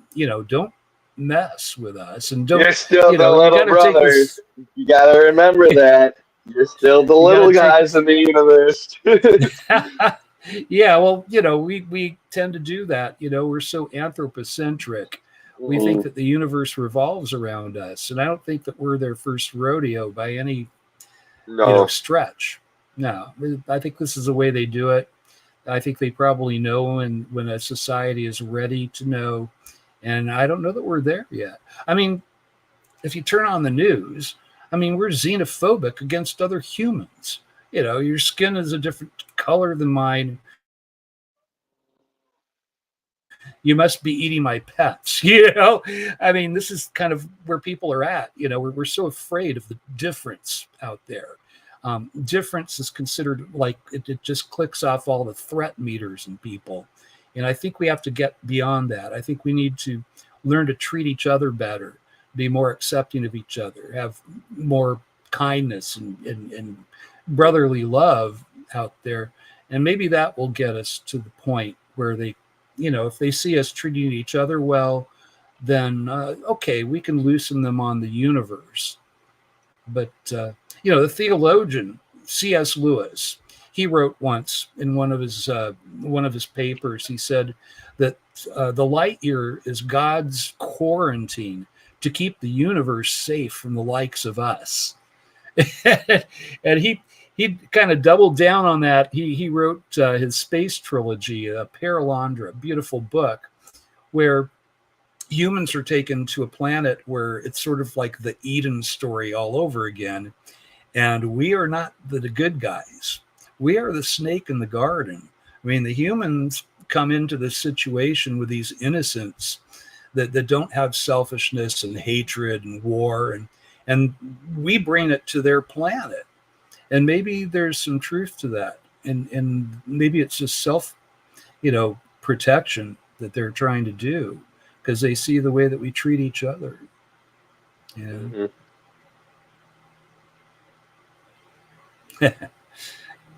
don't mess with us and don't, you're still the you little got to take brother. this, You gotta remember that. You're still the you got little to take guys in the universe. yeah, well, we tend to do that. We're so anthropocentric. We think Mhm. that the universe revolves around us, and I don't think that we're their first rodeo by any No. stretch. No, I think this is the way they do it. I think they probably know when a society is ready to know, and I don't know that we're there yet. I mean, if you turn on the news, I mean, we're xenophobic against other humans. Your skin is a different color than mine. You must be eating my pets. I mean, this is kind of where people are at. We're so afraid of the difference out there. Difference is considered like it just clicks off all the threat meters in people. And I think we have to get beyond that. I think we need to learn to treat each other better, be more accepting of each other, have more kindness and brotherly love out there. And maybe that will get us to the point where they, if they see us treating each other well, then okay, we can loosen them on the universe. But the theologian C.S. Lewis, he wrote once in one of his papers. He said that the light year is God's quarantine to keep the universe safe from the likes of us. And he kind of doubled down on that. He wrote his space trilogy, Paralandra, a beautiful book, where humans are taken to a planet where it's sort of like the Eden story all over again. And we are not the good guys. We are the snake in the garden. I mean, the humans come into this situation with these innocents that don't have selfishness and hatred and war. And we bring it to their planet. And maybe there's some truth to that. And maybe it's just self, protection that they're trying to do because they see the way that we treat each other. Yeah.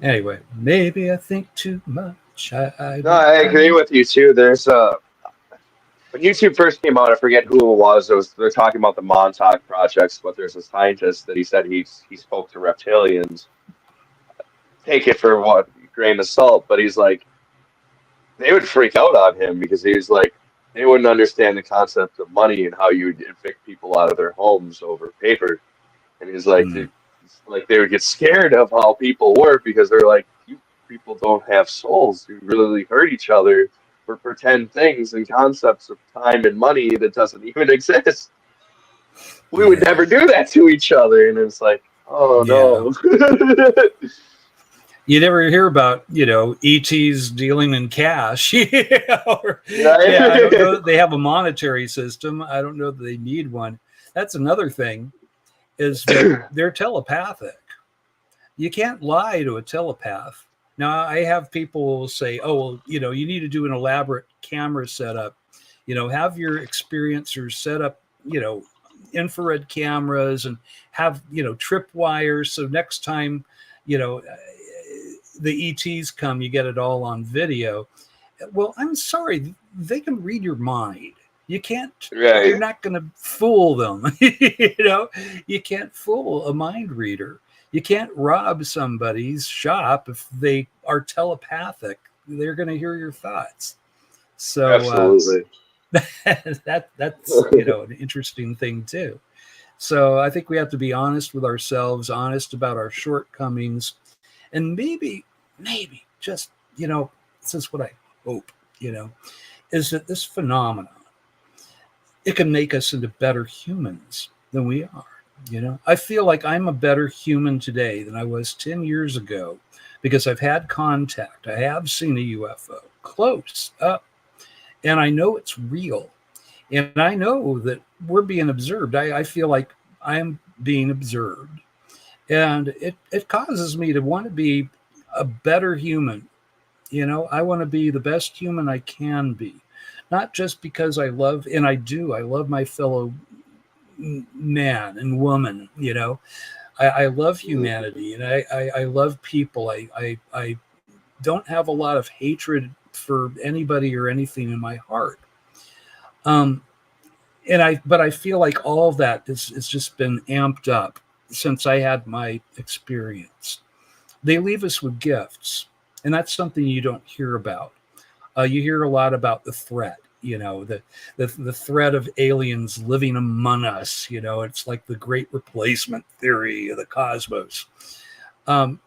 Anyway, maybe I think too much. I agree with you too. There's when YouTube first came out, I forget who it was. They're talking about the Montauk projects, but there's a scientist that he said he spoke to reptilians. Take it for what grain of salt, but he's like, they would freak out on him because he was like, they wouldn't understand the concept of money and how you would evict people out of their homes over paper. And he's like, like they would get scared of how people work because they're like, you people don't have souls. You really hurt each other for pretend things and concepts of time and money that doesn't even exist. We would never do that to each other. And it's like, oh no. You never hear about, ETs dealing in cash. I don't know they have a monetary system. I don't know that they need one. That's another thing, is that they're telepathic. You can't lie to a telepath. Now, I have people say, oh, well, you need to do an elaborate camera setup. Have your experiencers set up, infrared cameras and have, tripwires. So next time, the ETs come, you get it all on video. Well, I'm sorry, they can read your mind. You can't, you're not going to fool them. You can't fool a mind reader. You can't rob somebody's shop if they are telepathic. They're going to hear your thoughts. So absolutely. That's an interesting thing too. So I think we have to be honest with ourselves, honest about our shortcomings, and maybe just, this is what I hope, is that this phenomenon, it can make us into better humans than we are. I feel like I'm a better human today than I was 10 years ago because I've had contact. I have seen a UFO close up, and I know it's real. And I know that we're being observed. I feel like I'm being observed. And it causes me to want to be a better human. I want to be the best human I can be. Not just because I love my fellow man and woman, I love humanity and I love people. I don't have a lot of hatred for anybody or anything in my heart. But I feel like all of that has just been amped up since I had my experience. They leave us with gifts, and that's something you don't hear about. You hear a lot about the threat, the threat of aliens living among us. It's like the great replacement theory of the cosmos. I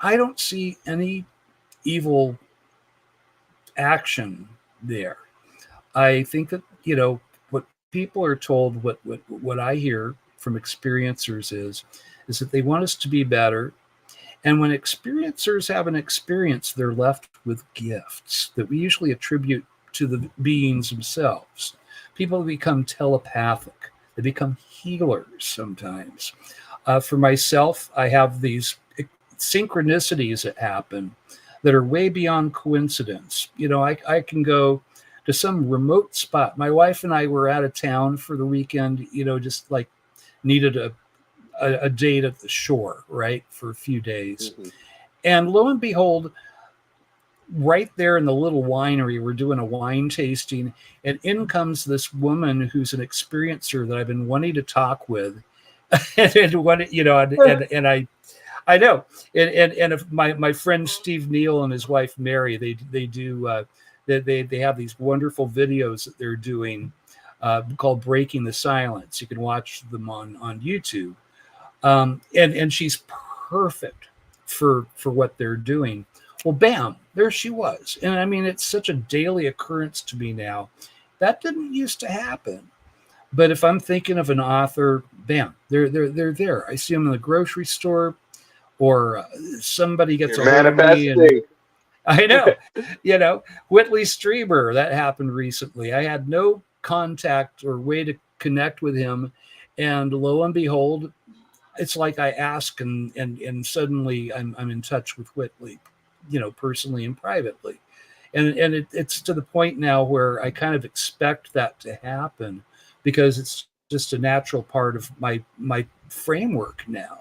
don't see any evil action there. I think that, what people are told, what I hear from experiencers is that they want us to be better. And when experiencers have an experience, they're left with gifts that we usually attribute to the beings themselves. People become telepathic. They become healers sometimes. For myself, I have these synchronicities that happen that are way beyond coincidence. I can go to some remote spot. My wife and I were out of town for the weekend, just like needed a date at the shore, right, for a few days. Mm-hmm. And lo and behold, right there in the little winery, we're doing a wine tasting, and in comes this woman who's an experiencer that I've been wanting to talk with. and I know. And if my friend Steve Neal and his wife Mary, they do they have these wonderful videos that they're doing called Breaking the Silence. You can watch them on YouTube. And she's perfect for what they're doing. Well, bam, there she was. And I mean, it's such a daily occurrence to me now. That didn't used to happen. But if I'm thinking of an author, bam, they're there. I see them in the grocery store, or somebody gets a hold of me. And I know, Whitley Strieber, that happened recently. I had no contact or way to connect with him. And lo and behold, it's like I ask and suddenly I'm in touch with Whitley, personally and privately. And it's to the point now where I kind of expect that to happen because it's just a natural part of my framework now.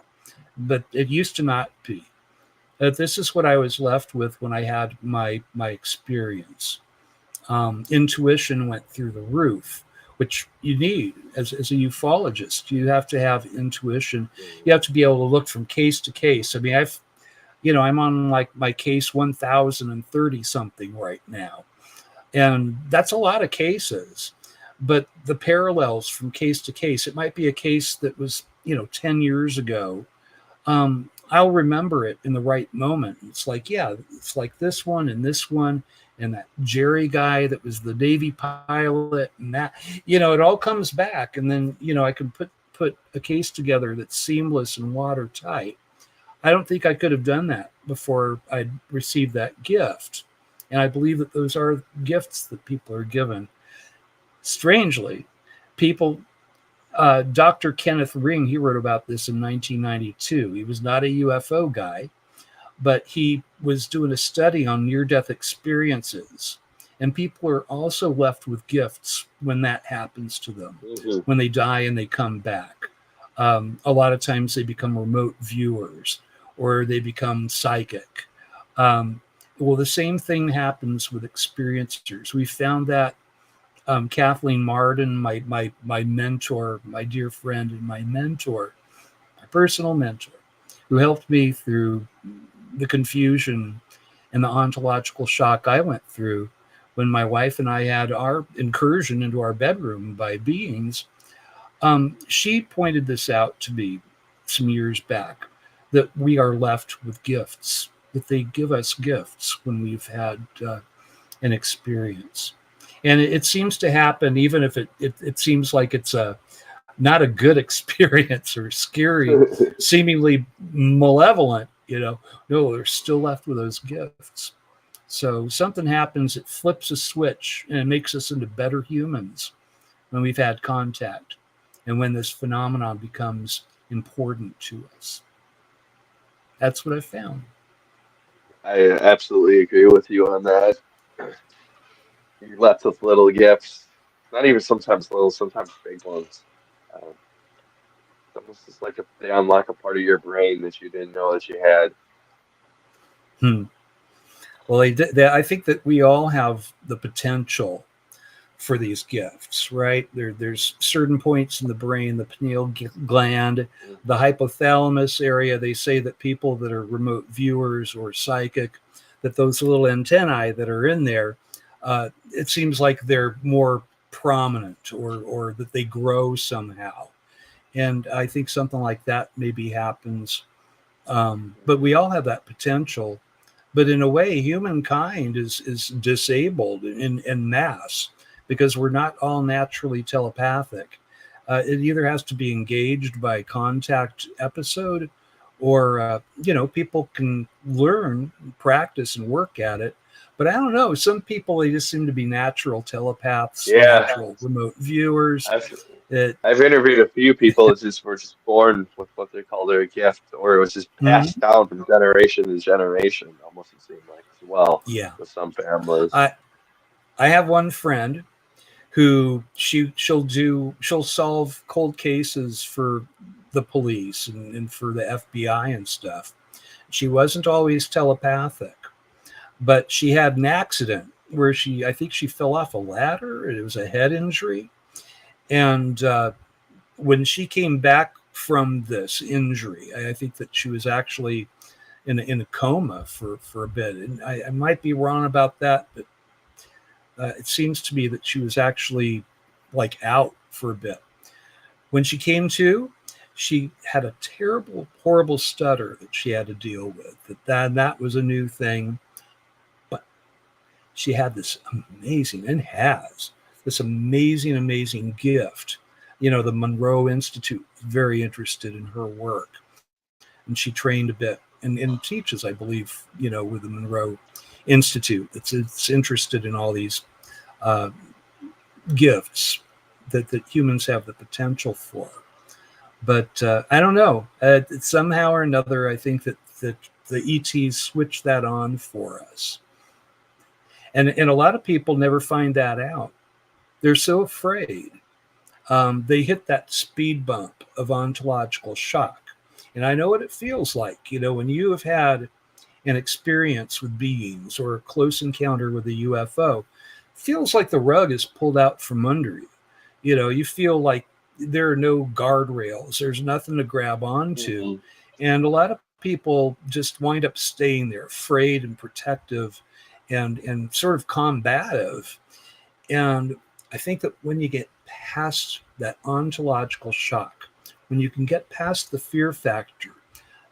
But it used to not be. This is what I was left with when I had my experience. Intuition went through the roof, which you need as a ufologist. You have to have intuition. You have to be able to look from case to case. I mean, I'm on like my case 1030 something right now. And that's a lot of cases. But the parallels from case to case, it might be a case that was, 10 years ago. I'll remember it in the right moment. It's like, yeah, it's like this one and that Jerry guy that was the Navy pilot and that, it all comes back. And then, I can put a case together that's seamless and watertight. I don't think I could have done that before I'd received that gift. And I believe that those are gifts that people are given. Strangely, Dr. Kenneth Ring, he wrote about this in 1992. He was not a UFO guy, but he was doing a study on near-death experiences. And people are also left with gifts when that happens to them, when they die and they come back. A lot of times they become remote viewers or they become psychic. Well, the same thing happens with experiencers. We found that Kathleen Marden, my mentor, my dear friend and my mentor, my personal mentor, who helped me through the confusion and the ontological shock I went through when my wife and I had our incursion into our bedroom by beings. She pointed this out to me some years back, that we are left with gifts, that they give us gifts when we've had an experience. And it seems to happen even if it seems like it's not a good experience or scary, seemingly malevolent, no, they're still left with those gifts. So something happens, it flips a switch and it makes us into better humans when we've had contact and when this phenomenon becomes important to us. That's what I found. I absolutely agree with you on that. You're left with little gifts, not even sometimes little, sometimes big ones. It's almost just like they unlock a part of your brain that you didn't know that you had. Well, I think that we all have the potential for these gifts, right? There's certain points in the brain, the pineal gland, the hypothalamus area. They say that people that are remote viewers or psychic, that those little antennae that are in there, it seems like they're more prominent or that they grow somehow. And I think something like that maybe happens. But we all have that potential. But in a way, humankind is disabled in mass because we're not all naturally telepathic. It either has to be engaged by contact episode or, people can learn, practice, and work at it. But I don't know. Some people, they just seem to be natural telepaths, natural remote viewers. I've interviewed a few people that were just born with what they call their gift, or it was just passed down from generation to generation, almost it seemed like as well. Yeah. With some families. I have one friend who she'll solve cold cases for the police and for the FBI and stuff. She wasn't always telepathic, but she had an accident where I think she fell off a ladder. It was a head injury. And when she came back from this injury, I think that she was actually in a coma for a bit. And I might be wrong about that, but it seems to me that she was actually like out for a bit. When she came to, she had a terrible, horrible stutter that she had to deal with. That was a new thing. But she had this amazing, and has this amazing gift. The Monroe Institute was very interested in her work. And she trained a bit and teaches, I believe, with the Monroe Institute. It's interested in all these gifts that humans have the potential for. But I don't know. Somehow or another, I think that the ETs switch that on for us. And a lot of people never find that out. They're so afraid. They hit that speed bump of ontological shock. And I know what it feels like, when you have had an experience with beings or a close encounter with a UFO, it feels like the rug is pulled out from under you. You feel like there are no guardrails, there's nothing to grab onto. Mhm. And a lot of people just wind up staying there, afraid and protective and sort of combative. And I think that when you get past that ontological shock, when you can get past the fear factor,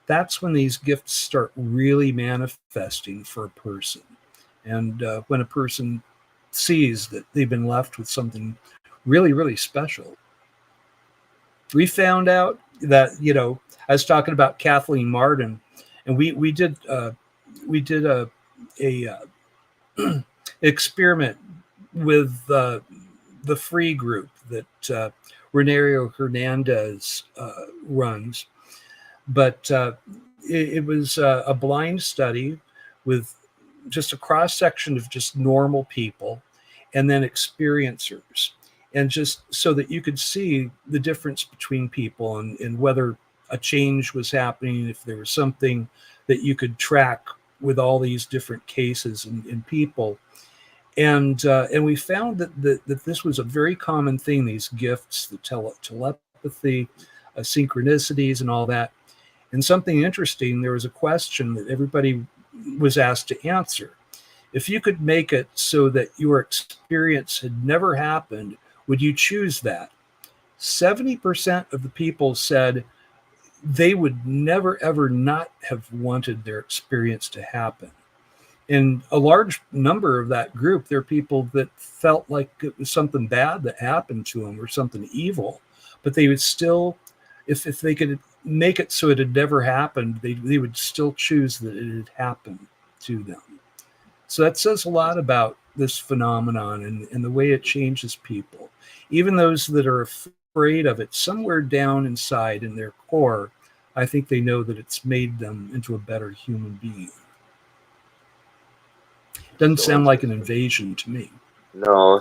that's when these gifts start really manifesting for a person. And when a person sees that they've been left with something really, really special. We found out that, I was talking about Kathleen Martin, and we did a experiment with the free group that Renario Hernandez runs. But it was a blind study with just a cross section of just normal people and then experiencers. And just so that you could see the difference between people and whether a change was happening, if there was something that you could track with all these different cases and people. And we found that this was a very common thing, these gifts, the telepathy, synchronicities and all that. And something interesting, there was a question that everybody was asked to answer. If you could make it so that your experience had never happened, would you choose that? 70% of the people said they would never, ever not have wanted their experience to happen. And a large number of that group, there are people that felt like it was something bad that happened to them or something evil, but they would still, if they could make it so it had never happened, they would still choose that it had happened to them. So that says a lot about this phenomenon and the way it changes people. Even those that are afraid of it, somewhere down inside in their core, I think they know that it's made them into a better human being. Doesn't sound like an invasion to me. No.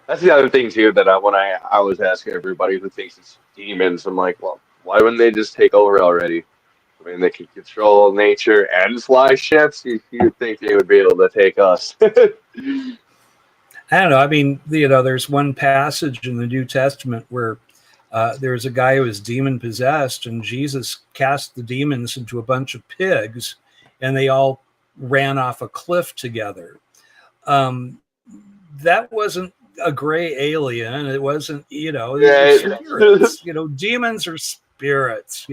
That's the other thing too, that when I always ask everybody who thinks it's demons, I'm like, well, why wouldn't they just take over already? I mean, they can control nature and fly ships. You'd think they would be able to take us. I don't know. I mean, there's one passage in the New Testament where there's a guy who was demon possessed, and Jesus cast the demons into a bunch of pigs, and they all ran off a cliff together. That wasn't a gray alien. It wasn't, spirits. Demons are spirits.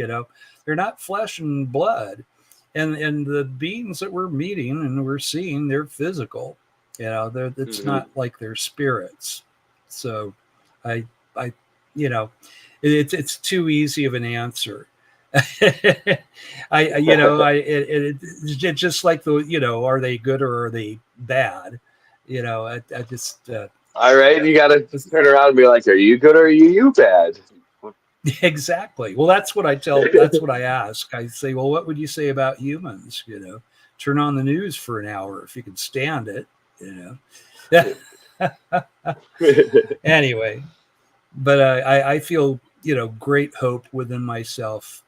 They're not flesh and blood. And the beings that we're meeting and we're seeing, they're physical. It's not like they're spirits. So it's too easy of an answer. It's just like are they good or are they bad? I just. All right, you got to turn around and be like, are you good or are you bad? Exactly. Well, that's what I ask. I say, well, what would you say about humans? Turn on the news for an hour if you can stand it, Anyway, but I feel, great hope within myself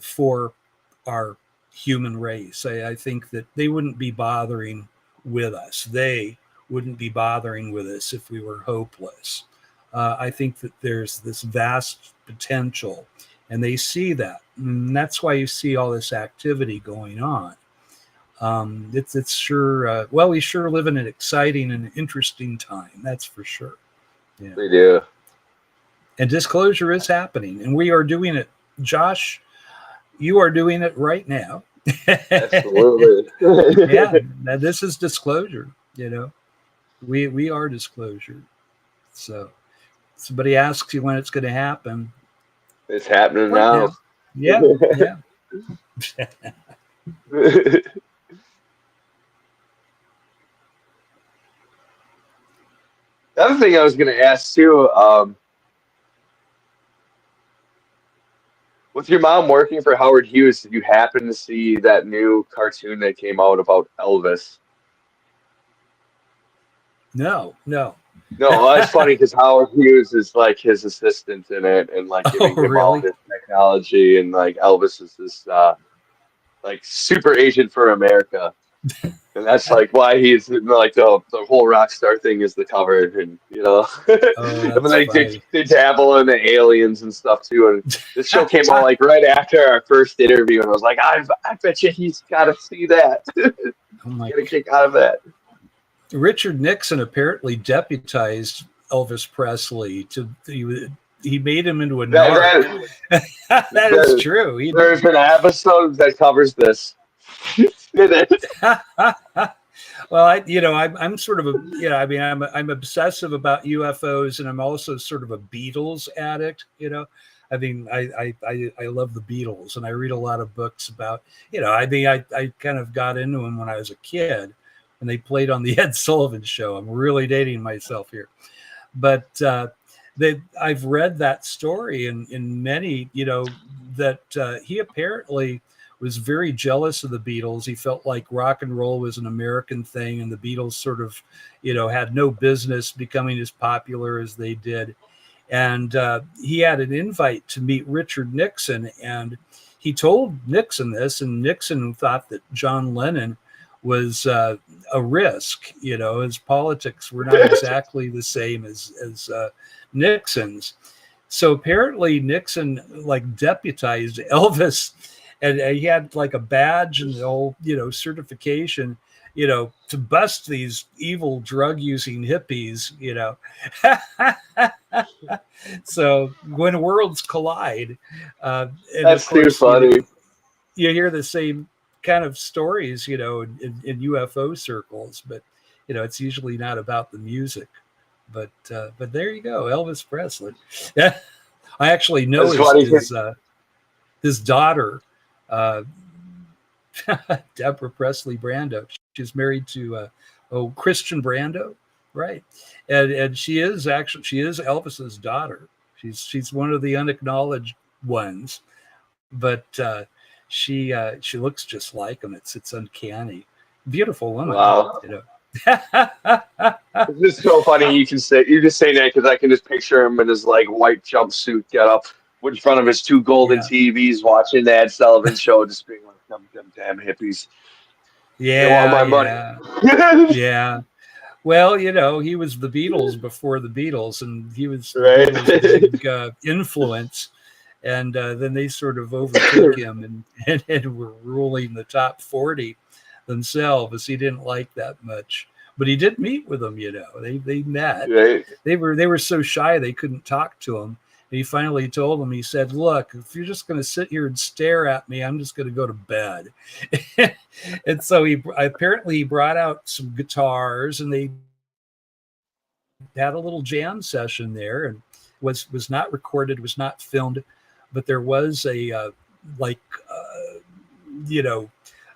for our human race. I think that they wouldn't be bothering with us. They wouldn't be bothering with us if we were hopeless. I think that there's this vast potential, and they see that. And that's why you see all this activity going on. It's sure, we sure live in an exciting and interesting time. That's for sure. Yeah. We do. And disclosure is happening, and we are doing it. Josh, you are doing it right now. Absolutely. Yeah, this is disclosure. We are disclosure. So somebody asks you when it's going to happen. It's happening right now. Yeah. The other thing I was going to ask too, with your mom working for Howard Hughes, did you happen to see that new cartoon that came out about Elvis? No. No, well, that's funny because Howard Hughes is like his assistant in it, and like Oh, giving him all really? this technology, and like Elvis is this like super agent for America, and that's like why he's like the whole rock star thing is the cover, and Oh, and then that's funny. they dabble in the aliens and stuff too. And this show came out like right after our first interview, and I was like, I bet you he's got to see that, Oh my. get a kick out of that. Richard Nixon apparently deputized Elvis Presley he made him into a narc. That, That is that, true. there's an episode that covers this. Well, I'm sort of I'm obsessive about UFOs, and I'm also sort of a Beatles addict. I love the Beatles, and I read a lot of books about. I kind of got into them when I was a kid, and they played on the Ed Sullivan Show. I'm really dating myself here, but I've read that story in many, that he apparently was very jealous of the Beatles. He felt like rock and roll was an American thing, and the Beatles sort of, had no business becoming as popular as they did. And he had an invite to meet Richard Nixon, and he told Nixon this, and Nixon thought that John Lennon was a risk. His politics were not exactly the same as Nixon's. So apparently Nixon like deputized Elvis, and he had like a badge and the whole, certification, to bust these evil drug using hippies, So when worlds collide, and That's of course, too funny. you hear the same kind of stories, in UFO circles, but it's usually not about the music. But there you go, Elvis Presley. Yeah, I actually know That's funny. his daughter, uh, Deborah Presley Brando. She's married to Christian Brando, right? And she is Elvis's daughter. She's one of the unacknowledged ones, but she looks just like him. It's uncanny. Beautiful woman, Wow. Yeah. It's just so funny. You're just saying that because I can just picture him in his like white jumpsuit, get up in front of his two golden TVs, watching the Ed Sullivan Show, just being like, them damn hippies. They want my money. Yeah. Well, he was the Beatles before the Beatles, and he was right. The Beatles' big influence. And then they sort of overtook him and were ruling the top 40 themselves. He didn't like that much, but he did meet with them. They met. Right. They were so shy they couldn't talk to him. And he finally told them. He said, "Look, if you're just going to sit here and stare at me, I'm just going to go to bed." And so he brought out some guitars, and they had a little jam session there, and was not recorded, was not filmed, but there was a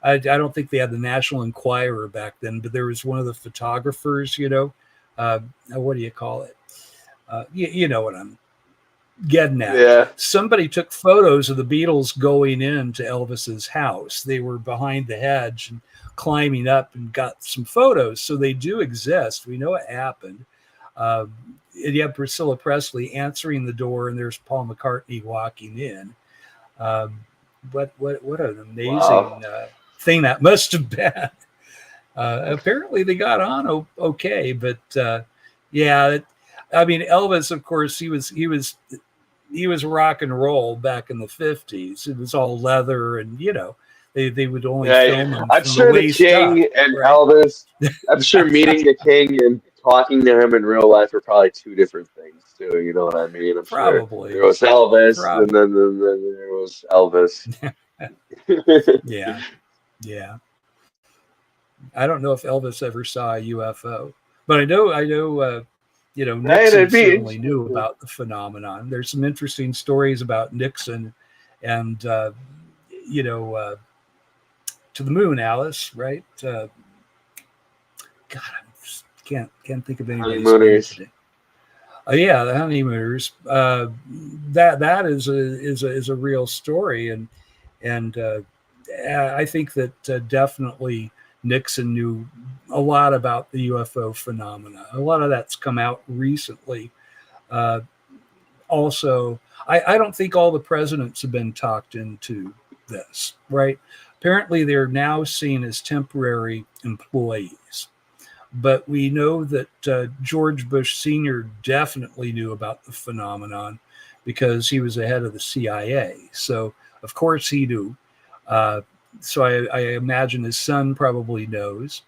I don't think they had the National Enquirer back then, but there was one of the photographers, what do you call it? You know what I'm getting at. Yeah. Somebody took photos of the Beatles going into Elvis's house. They were behind the hedge and climbing up and got some photos. So they do exist. We know it happened. And you have Priscilla Presley answering the door, and there's Paul McCartney walking in. What an amazing thing that must have been. Apparently they got on okay, but Elvis, of course, he was rock and roll back in the 50s. It was all leather, and they would only film him. I'm sure the King and Elvis. I'm sure meeting the King and talking to him in real life are probably two different things too. You know what I mean? I'm Probably. Sure there was Elvis, and then there was Elvis. Yeah. I don't know if Elvis ever saw a UFO, but I know. Nixon certainly knew about the phenomenon. There's some interesting stories about Nixon, and to the moon, Alice. Right? God, I can't think of anybody's name Honeymooners. today. Yeah, the honeymooners. That is a real story, and I think that definitely Nixon knew a lot about the UFO phenomena. A lot of that's come out recently. Also, I don't think all the presidents have been talked into this, right? Apparently, they're now seen as temporary employees. But we know that George Bush Sr. definitely knew about the phenomenon because he was the head of the CIA. So, of course, he knew. So I imagine his son probably knows.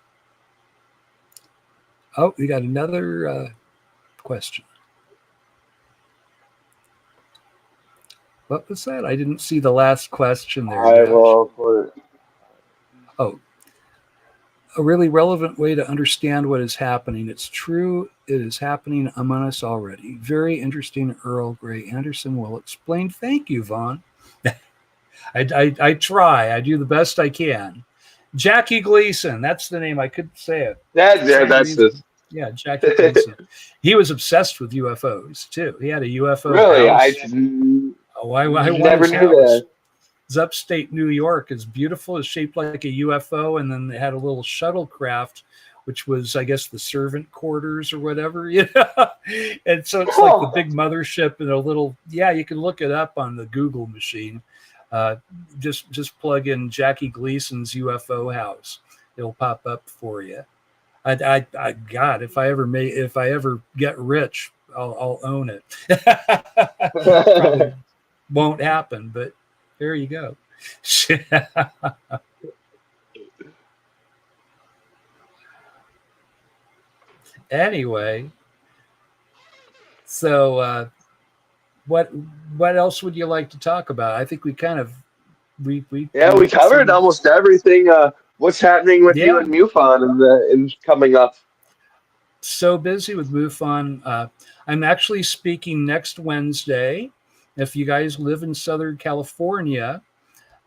Oh, we got another question. What was that? I didn't see the last question there, I Josh. will. Oh, a really relevant way to understand what is happening. It's true, it is happening among us already. Very interesting. Earl Grey Anderson will explain. Thank you, Vaughn. I try. I do the best I can. Jackie Gleason. That's the name. I couldn't say it. That's Reason. just Yeah, Jackie Gleason. He was obsessed with UFOs too. He had a UFO really. house. I I want never his knew house. that. It's upstate New York. It's beautiful. It's shaped like a UFO, and then they had a little shuttlecraft, which was, I guess, the servant quarters or whatever. And so it's like the big mothership and a little. Yeah, you can look it up on the Google machine. Just plug in Jackie Gleason's UFO house. It'll pop up for you. God, if I ever get rich, I'll own it. Probably won't happen, but there you go. Anyway, so what else would you like to talk about? I think we kind of we we covered almost everything. What's happening with you and MUFON in coming up? So busy with MUFON. I'm actually speaking next Wednesday. If you guys live in Southern California,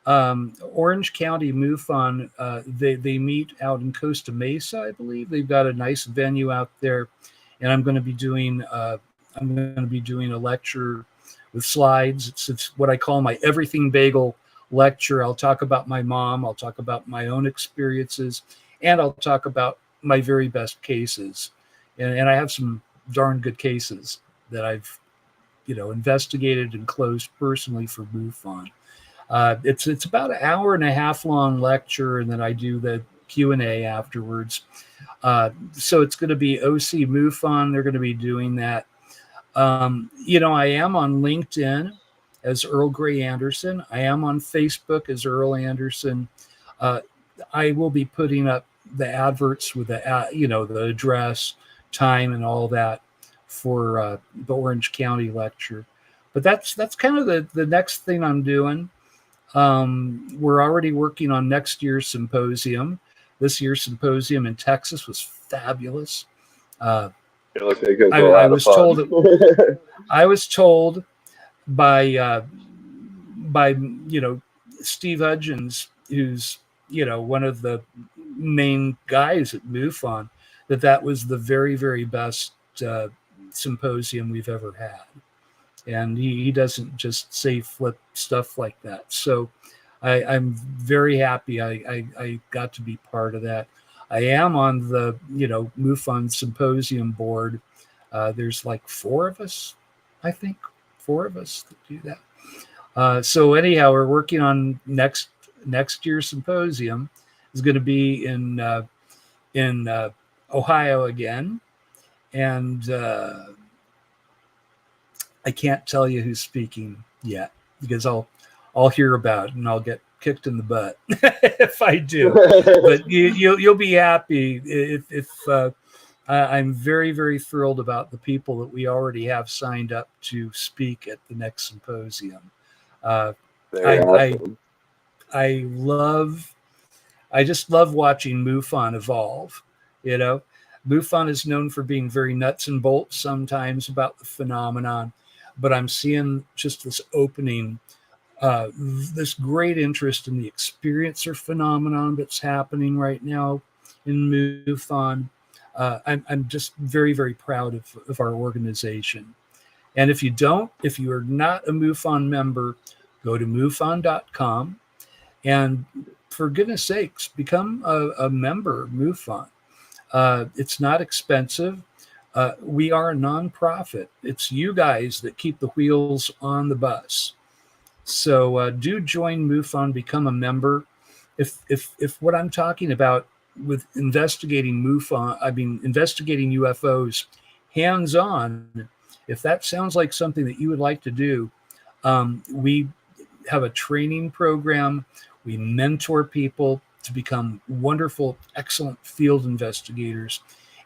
Orange County MUFON, they meet out in Costa Mesa, I believe. They've got a nice venue out there, and I'm going to be doing a lecture with slides. It's what I call my Everything Bagel lecture. I'll talk about my mom. I'll talk about my own experiences, and I'll talk about my very best cases. And I have some darn good cases that I've, investigated and closed personally for MUFON. It's about an hour and a half long lecture, and then I do the Q&A afterwards. So it's going to be OC MUFON. They're going to be doing that. I am on LinkedIn as Earl Grey Anderson. I am on Facebook as Earl Anderson. I will be putting up the adverts with the address, time, and all that for the Orange County lecture. But that's kind of the next thing I'm doing. We're already working on next year's symposium. This year's symposium in Texas was fabulous. I was told by Steve Hudgens, who's one of the main guys at MUFON, that was the very, very best symposium we've ever had. And he doesn't just say flip stuff like that. So I'm very happy I got to be part of that. I am on the MUFON symposium board. There's like 4 of us, I think, 4 of us that do that. So anyhow, we're working on next year's symposium. Is going to be in Ohio again, and I can't tell you who's speaking yet because I'll hear about it and I'll get kicked in the butt if I do. But you'll be happy if I'm very, very thrilled about the people that we already have signed up to speak at the next symposium. Awesome. I just love watching MUFON evolve. MUFON is known for being very nuts and bolts sometimes about the phenomenon, but I'm seeing just this opening, this great interest in the experiencer phenomenon that's happening right now in MUFON. I'm just very, very proud of our organization. And if you are not a MUFON member, go to MUFON.com. And for goodness sakes, become a member of MUFON. It's not expensive. We are a nonprofit. It's you guys that keep the wheels on the bus. So do join MUFON, become a member. If what I'm talking about with investigating investigating UFOs hands-on, if that sounds like something that you would like to do, we have a training program. We mentor people to become wonderful, excellent field investigators,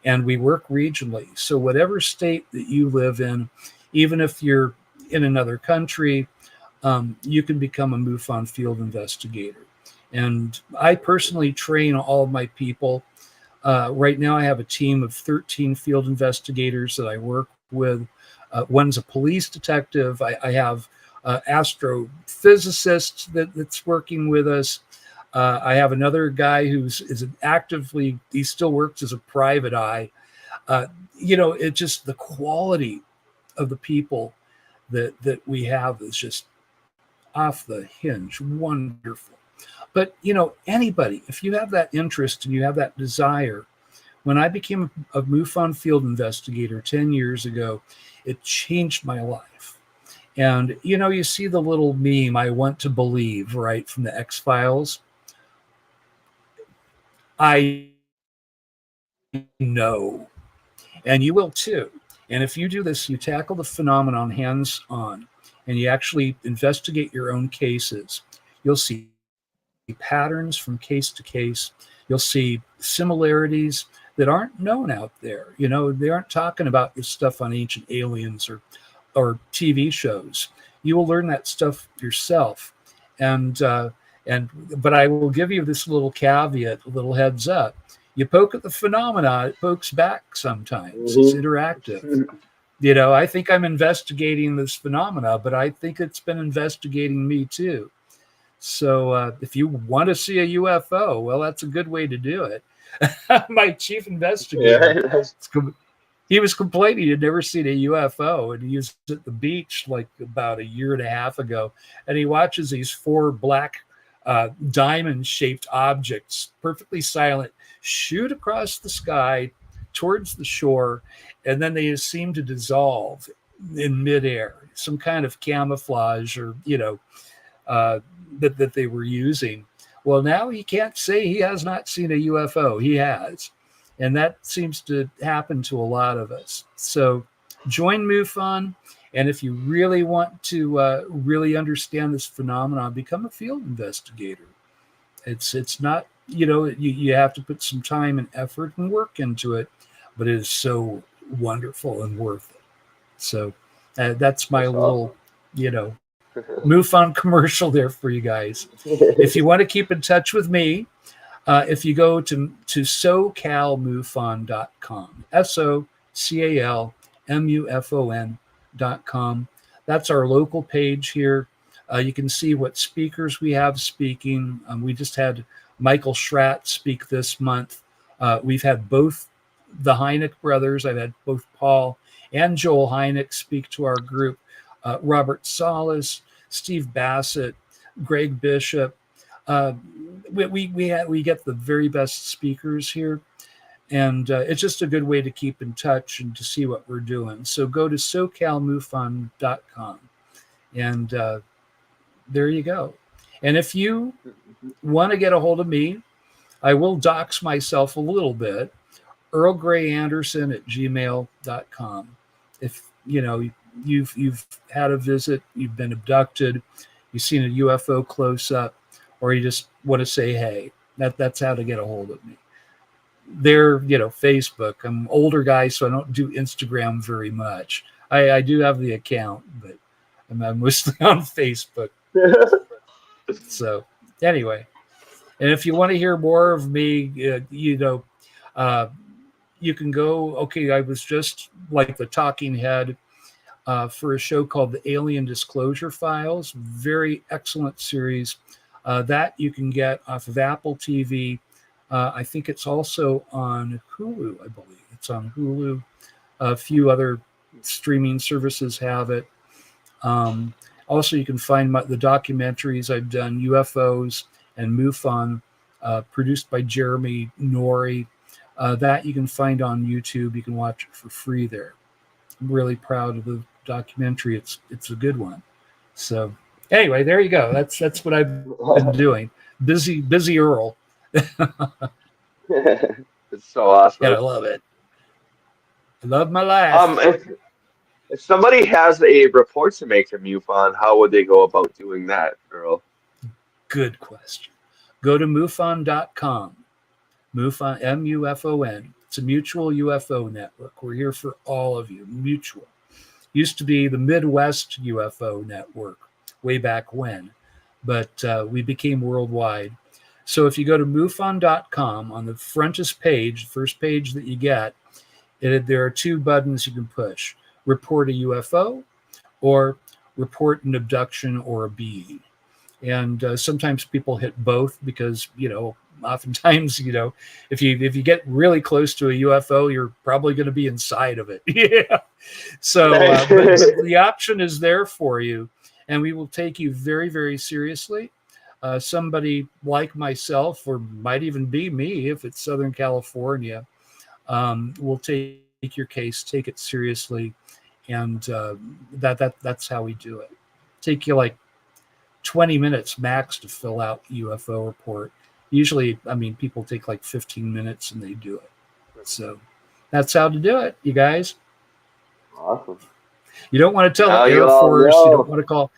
and we work regionally. So whatever state that you live in, even if you're in another country, you can become a MUFON field investigator. And I personally train all of my people. Right now, I have a team of 13 field investigators that I work with. One's a police detective. I have astrophysicist that's working with us. I have another guy he still works as a private eye. It just, the quality of the people that we have is just off the hinge, wonderful. But anybody, if you have that interest and you have that desire, when I became a MUFON field investigator 10 years ago, it changed my life. And you see the little meme, "I want to believe," right, from the X-Files. I know, and you will too. And if you do this, you tackle the phenomenon hands-on, and you actually investigate your own cases, you'll see patterns from case to case. You'll see similarities that aren't known out there. They aren't talking about this stuff on Ancient Aliens or TV shows. You will learn that stuff yourself. But I will give you this little caveat, a little heads up. You poke at the phenomena, it pokes back sometimes. It's interactive. I think I'm investigating this phenomena, but I think it's been investigating me too. So if you want to see a UFO, well, that's a good way to do it. My chief investigator, he was complaining he'd never seen a UFO, and he was at the beach like about a year and a half ago, and he watches these 4 black diamond-shaped objects, perfectly silent, shoot across the sky towards the shore, and then they seem to dissolve in midair, some kind of camouflage or that they were using. Well, now he can't say he has not seen a UFO. He has. And that seems to happen to a lot of us. So join MUFON. And if you really want to really understand this phenomenon, become a field investigator. It's not, you have to put some time and effort and work into it, but it is so wonderful and worth it. So that's my little, MUFON commercial there for you guys. If you want to keep in touch with me, if you go to socalmufon.com, SOCALMUFON.com, that's our local page here. You can see what speakers we have speaking. We just had Michael Schratt speak this month. We've had both the Hynek brothers. I've had both Paul and Joel Hynek speak to our group. Robert Salas, Steve Bassett, Greg Bishop. We get the very best speakers here, and it's just a good way to keep in touch and to see what we're doing. So go to socalmufon.com, and there you go. And if you want to get a hold of me, I will dox myself a little bit. Earl Grey Anderson at gmail.com. If you've had a visit, you've been abducted, you've seen a UFO close up, or you just want to say hey, that's how to get a hold of me. There, Facebook. I'm an older guy, so I don't do Instagram very much. I do have the account, but I'm mostly on Facebook. So anyway, and if you want to hear more of me, you can go. Okay, I was just like the talking head for a show called the Alien Disclosure Files. Very excellent series that you can get off of Apple TV. I think it's also on Hulu, I believe. It's on Hulu. A few other streaming services have it. Also, you can find the documentaries I've done, UFOs and MUFON, produced by Jeremy Norrie. That you can find on YouTube. You can watch it for free there. I'm really proud of the documentary. It's a good one. So anyway, there you go. That's what I've been doing. Busy Earl. It's so awesome. Yeah, I love it. I love my life. If somebody has a report to make from MUFON, how would they go about doing that, Earl? Good question. Go to MUFON.com. MUFON, MUFON. It's a mutual UFO network. We're here for all of you. Mutual. Used to be the Midwest UFO network way back when, but we became worldwide. So if you go to MUFON.com, on the frontest page, first page that you get, there are two buttons you can push. Report a UFO or report an abduction or a being. And sometimes people hit both because, oftentimes, if you get really close to a UFO, you're probably going to be inside of it. Yeah. So but the option is there for you, and we will take you very, very seriously. Somebody like myself, or might even be me if it's Southern California, will take your case, take it seriously. And that's how we do it. Take you like 20 minutes max to fill out UFO report. Usually, people take like 15 minutes and they do it. So that's how to do it, you guys. Awesome. You don't want to tell the Air Force. You don't want to call.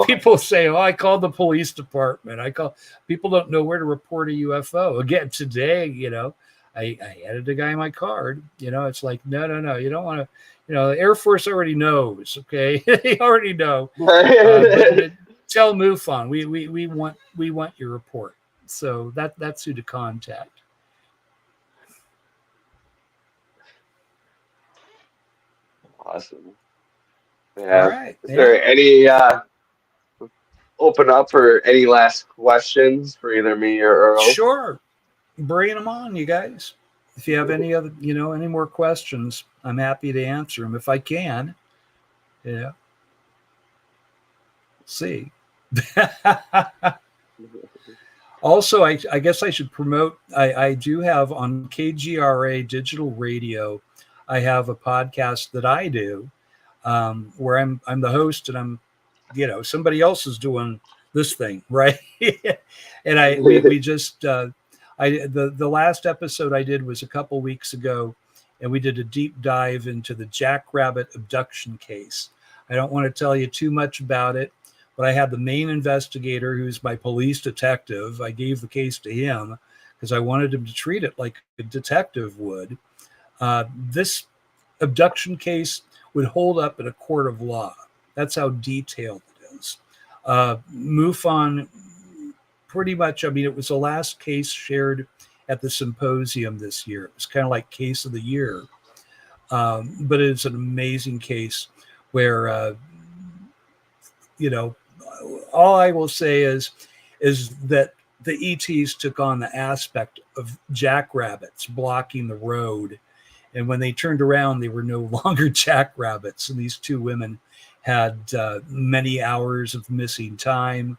People say, "Oh, I called the police department." People don't know where to report a UFO. Again, today, I added a guy my card. It's like, no. You don't want to. The Air Force already knows. Okay, they already know. But tell MUFON we want your report. So that's who to contact. Awesome. Yeah. All right. Is there any open up for any last questions for either me or Earl? Sure. Bring them on, you guys. If you have any other, any more questions, I'm happy to answer them if I can. Yeah. See. Also, I guess I should promote. I do have on KGRA Digital Radio. I have a podcast that I do where I'm the host, and I'm, somebody else is doing this thing, right? And we just the last episode I did was a couple weeks ago, and we did a deep dive into the Jackrabbit abduction case. I don't want to tell you too much about it, but I had the main investigator, who's my police detective. I gave the case to him because I wanted him to treat it like a detective would. This abduction case would hold up in a court of law. That's how detailed it is. MUFON, pretty much, it was the last case shared at the symposium this year. It was kind of like case of the year. But it's an amazing case where, all I will say is that the ETs took on the aspect of jackrabbits blocking the road. And when they turned around, they were no longer jackrabbits. And these two women had many hours of missing time.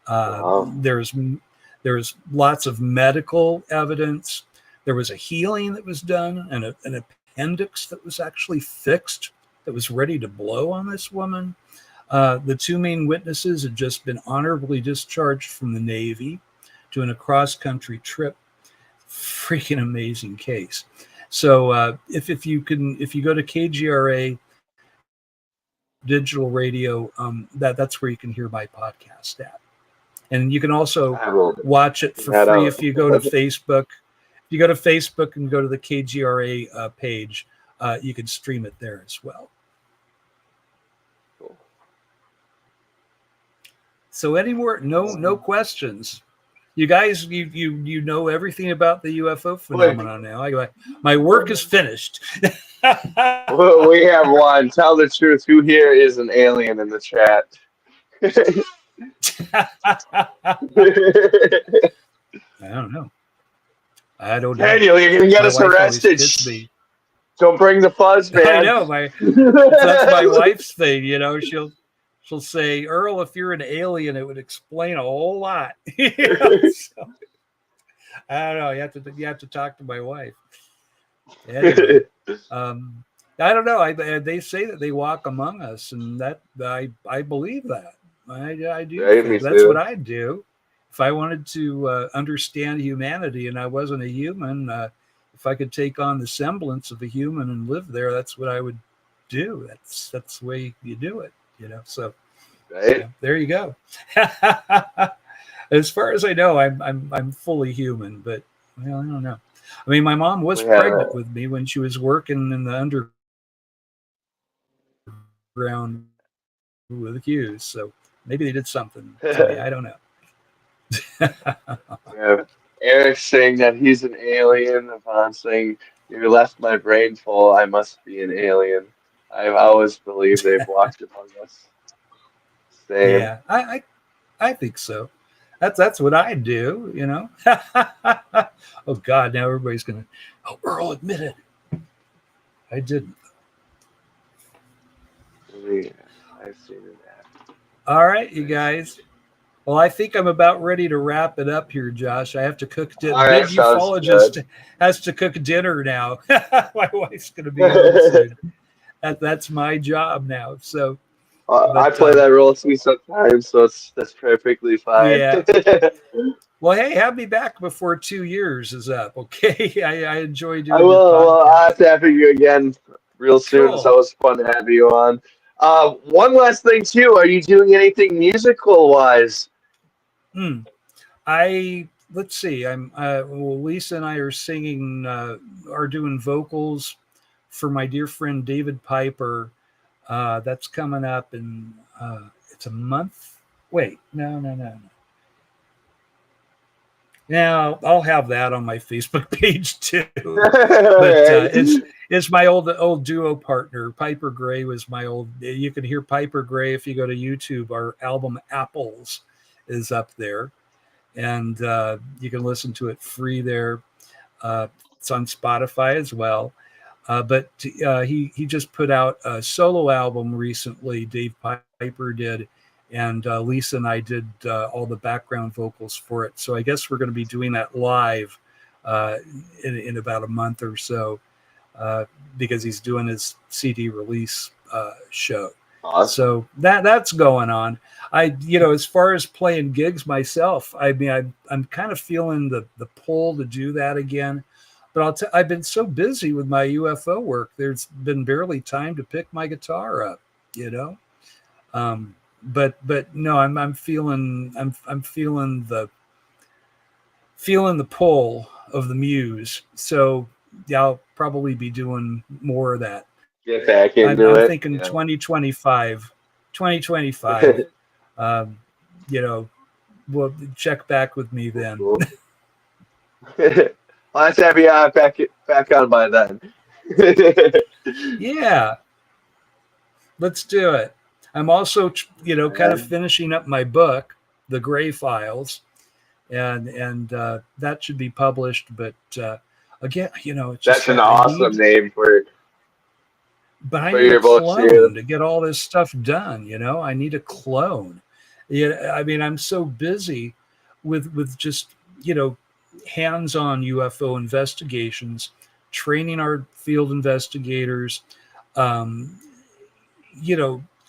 Wow. There's lots of medical evidence. There was a healing that was done, and an appendix that was actually fixed that was ready to blow on this woman. The two main witnesses had just been honorably discharged from the Navy doing a cross-country trip. Freaking amazing case. So if you go to KGRA Digital Radio, that's where you can hear my podcast at. And you can also watch it for free if you go to Facebook. If you go to Facebook and go to the KGRA page, you can stream it there as well. Cool. So any more? No questions. You guys, you know everything about the UFO phenomenon now. My work is finished. We have one. Tell the truth. Who here is an alien in the chat? I don't know. I don't know. Daniel, you're gonna get My us wife always arrested. kids me. Don't bring the fuzz, man. I know. That's my wife's thing. You know, she'll say, Earl, if you're an alien, it would explain a whole lot. You know, so, I don't know. You have to talk to my wife. Anyway, I don't know. They say that they walk among us, and that I believe that. I do. Right, me That's what too. I'd do if I wanted to understand humanity and I wasn't a human. If I could take on the semblance of a human and live there, that's what I would do. That's the way you do it. You know. So Right? there you go. As far as I know, I'm fully human, but well, I don't know. I mean, my mom was Yeah. pregnant with me when she was working in the underground with Hughes, so maybe they did something to me. I don't know. Yeah. Eric saying that he's an alien. Yvonne saying, you left my brain full. I must be an alien. I've always believed they've walked among us. Same. Yeah, I think so. That's what I do, you know. Oh God, now everybody's gonna. Oh, Earl admitted I didn't. Yeah, I've seen it happen. All right, you guys. Well, I think I'm about ready to wrap it up here, Josh. I have to cook. All Big right, sounds good. ufologist has to cook dinner now. My wife's going to be home soon. That's my job now. So, I but play that role too sometimes, so that's perfectly fine. yeah. Well, hey, have me back before 2 years is up. Okay, I enjoy I doing your will. Well, podcast. I have to have you again real soon. It's Cool. always fun to have you on. One last thing too. Are you doing anything musical wise? Hmm. Let's see. Well, Lisa and I are singing, are doing vocals for my dear friend David Piper. That's coming up in it's a month. Wait, no. Now I'll have that on my Facebook page too. But it's my old duo partner. Piper Gray was my old. You can hear Piper Gray if you go to YouTube. Our album Apples is up there, and you can listen to it free there. It's on Spotify as well. But he just put out a solo album recently. Dave Piper did, and Lisa and I did all the background vocals for it. So I guess we're going to be doing that live in about a month or so because he's doing his CD release show. Awesome. So that's going on. As far as playing gigs myself, I mean, I'm kind of feeling the pull to do that again. But I've been so busy with my UFO work. There's been barely time to pick my guitar up, you know. But no, I'm feeling the pull of the muse. So yeah, I'll probably be doing more of that. Get back into I'm it. thinking Yeah. 2025. We'll check back with me then. Cool. Well, let's have you back on by then. Yeah, let's do it. I'm also, kind of finishing up my book, The Gray Files, and that should be published. But again, it's That's just an like awesome name for I need a your book clone too. to get all this stuff done. I need a clone. Yeah, I mean, I'm so busy with just hands-on UFO investigations, training our field investigators, um,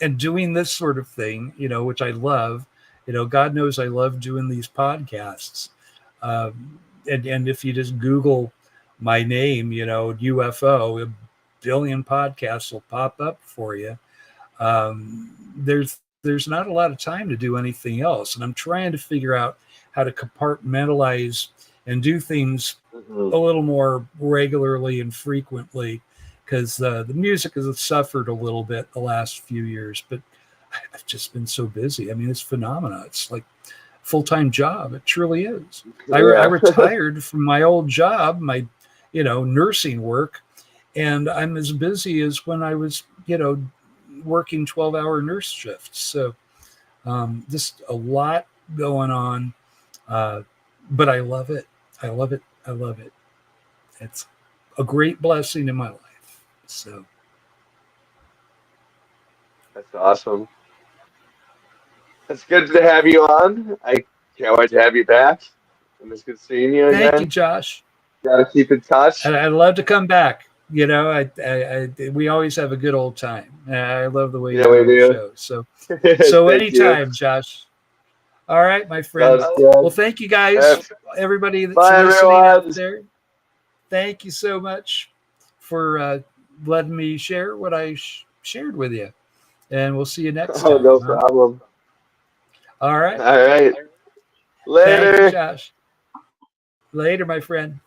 and doing this sort of thing, which I love. God knows I love doing these podcasts. And if you just Google my name, UFO, a billion podcasts will pop up for you. There's not a lot of time to do anything else, and I'm trying to figure out how to compartmentalize and do things a little more regularly and frequently, because the music has suffered a little bit the last few years, but I've just been so busy. I mean, it's phenomenal. It's like a full-time job. It truly is. Yeah. I retired from my old job, my nursing work, and I'm as busy as when I was working 12-hour nurse shifts. So just a lot going on, but I love it. I love it. it's a great blessing in my life. So That's awesome. It's good to have you on. I can't wait to have you back. And it's good seeing you thank you, again. Josh. Got to keep in touch. And I'd love to come back. You know, we always have a good old time. I love the way Yeah, you we do the do. show. So Thank you. anytime, Josh. All right, my friend. Sounds good. Well, thank you guys, everybody that's Bye, listening out everyone. there. Thank you so much for letting me share what I shared with you. And we'll see you next Oh, time. no Huh? problem. All right. All right. Thank you, Later. Josh. Later, my friend.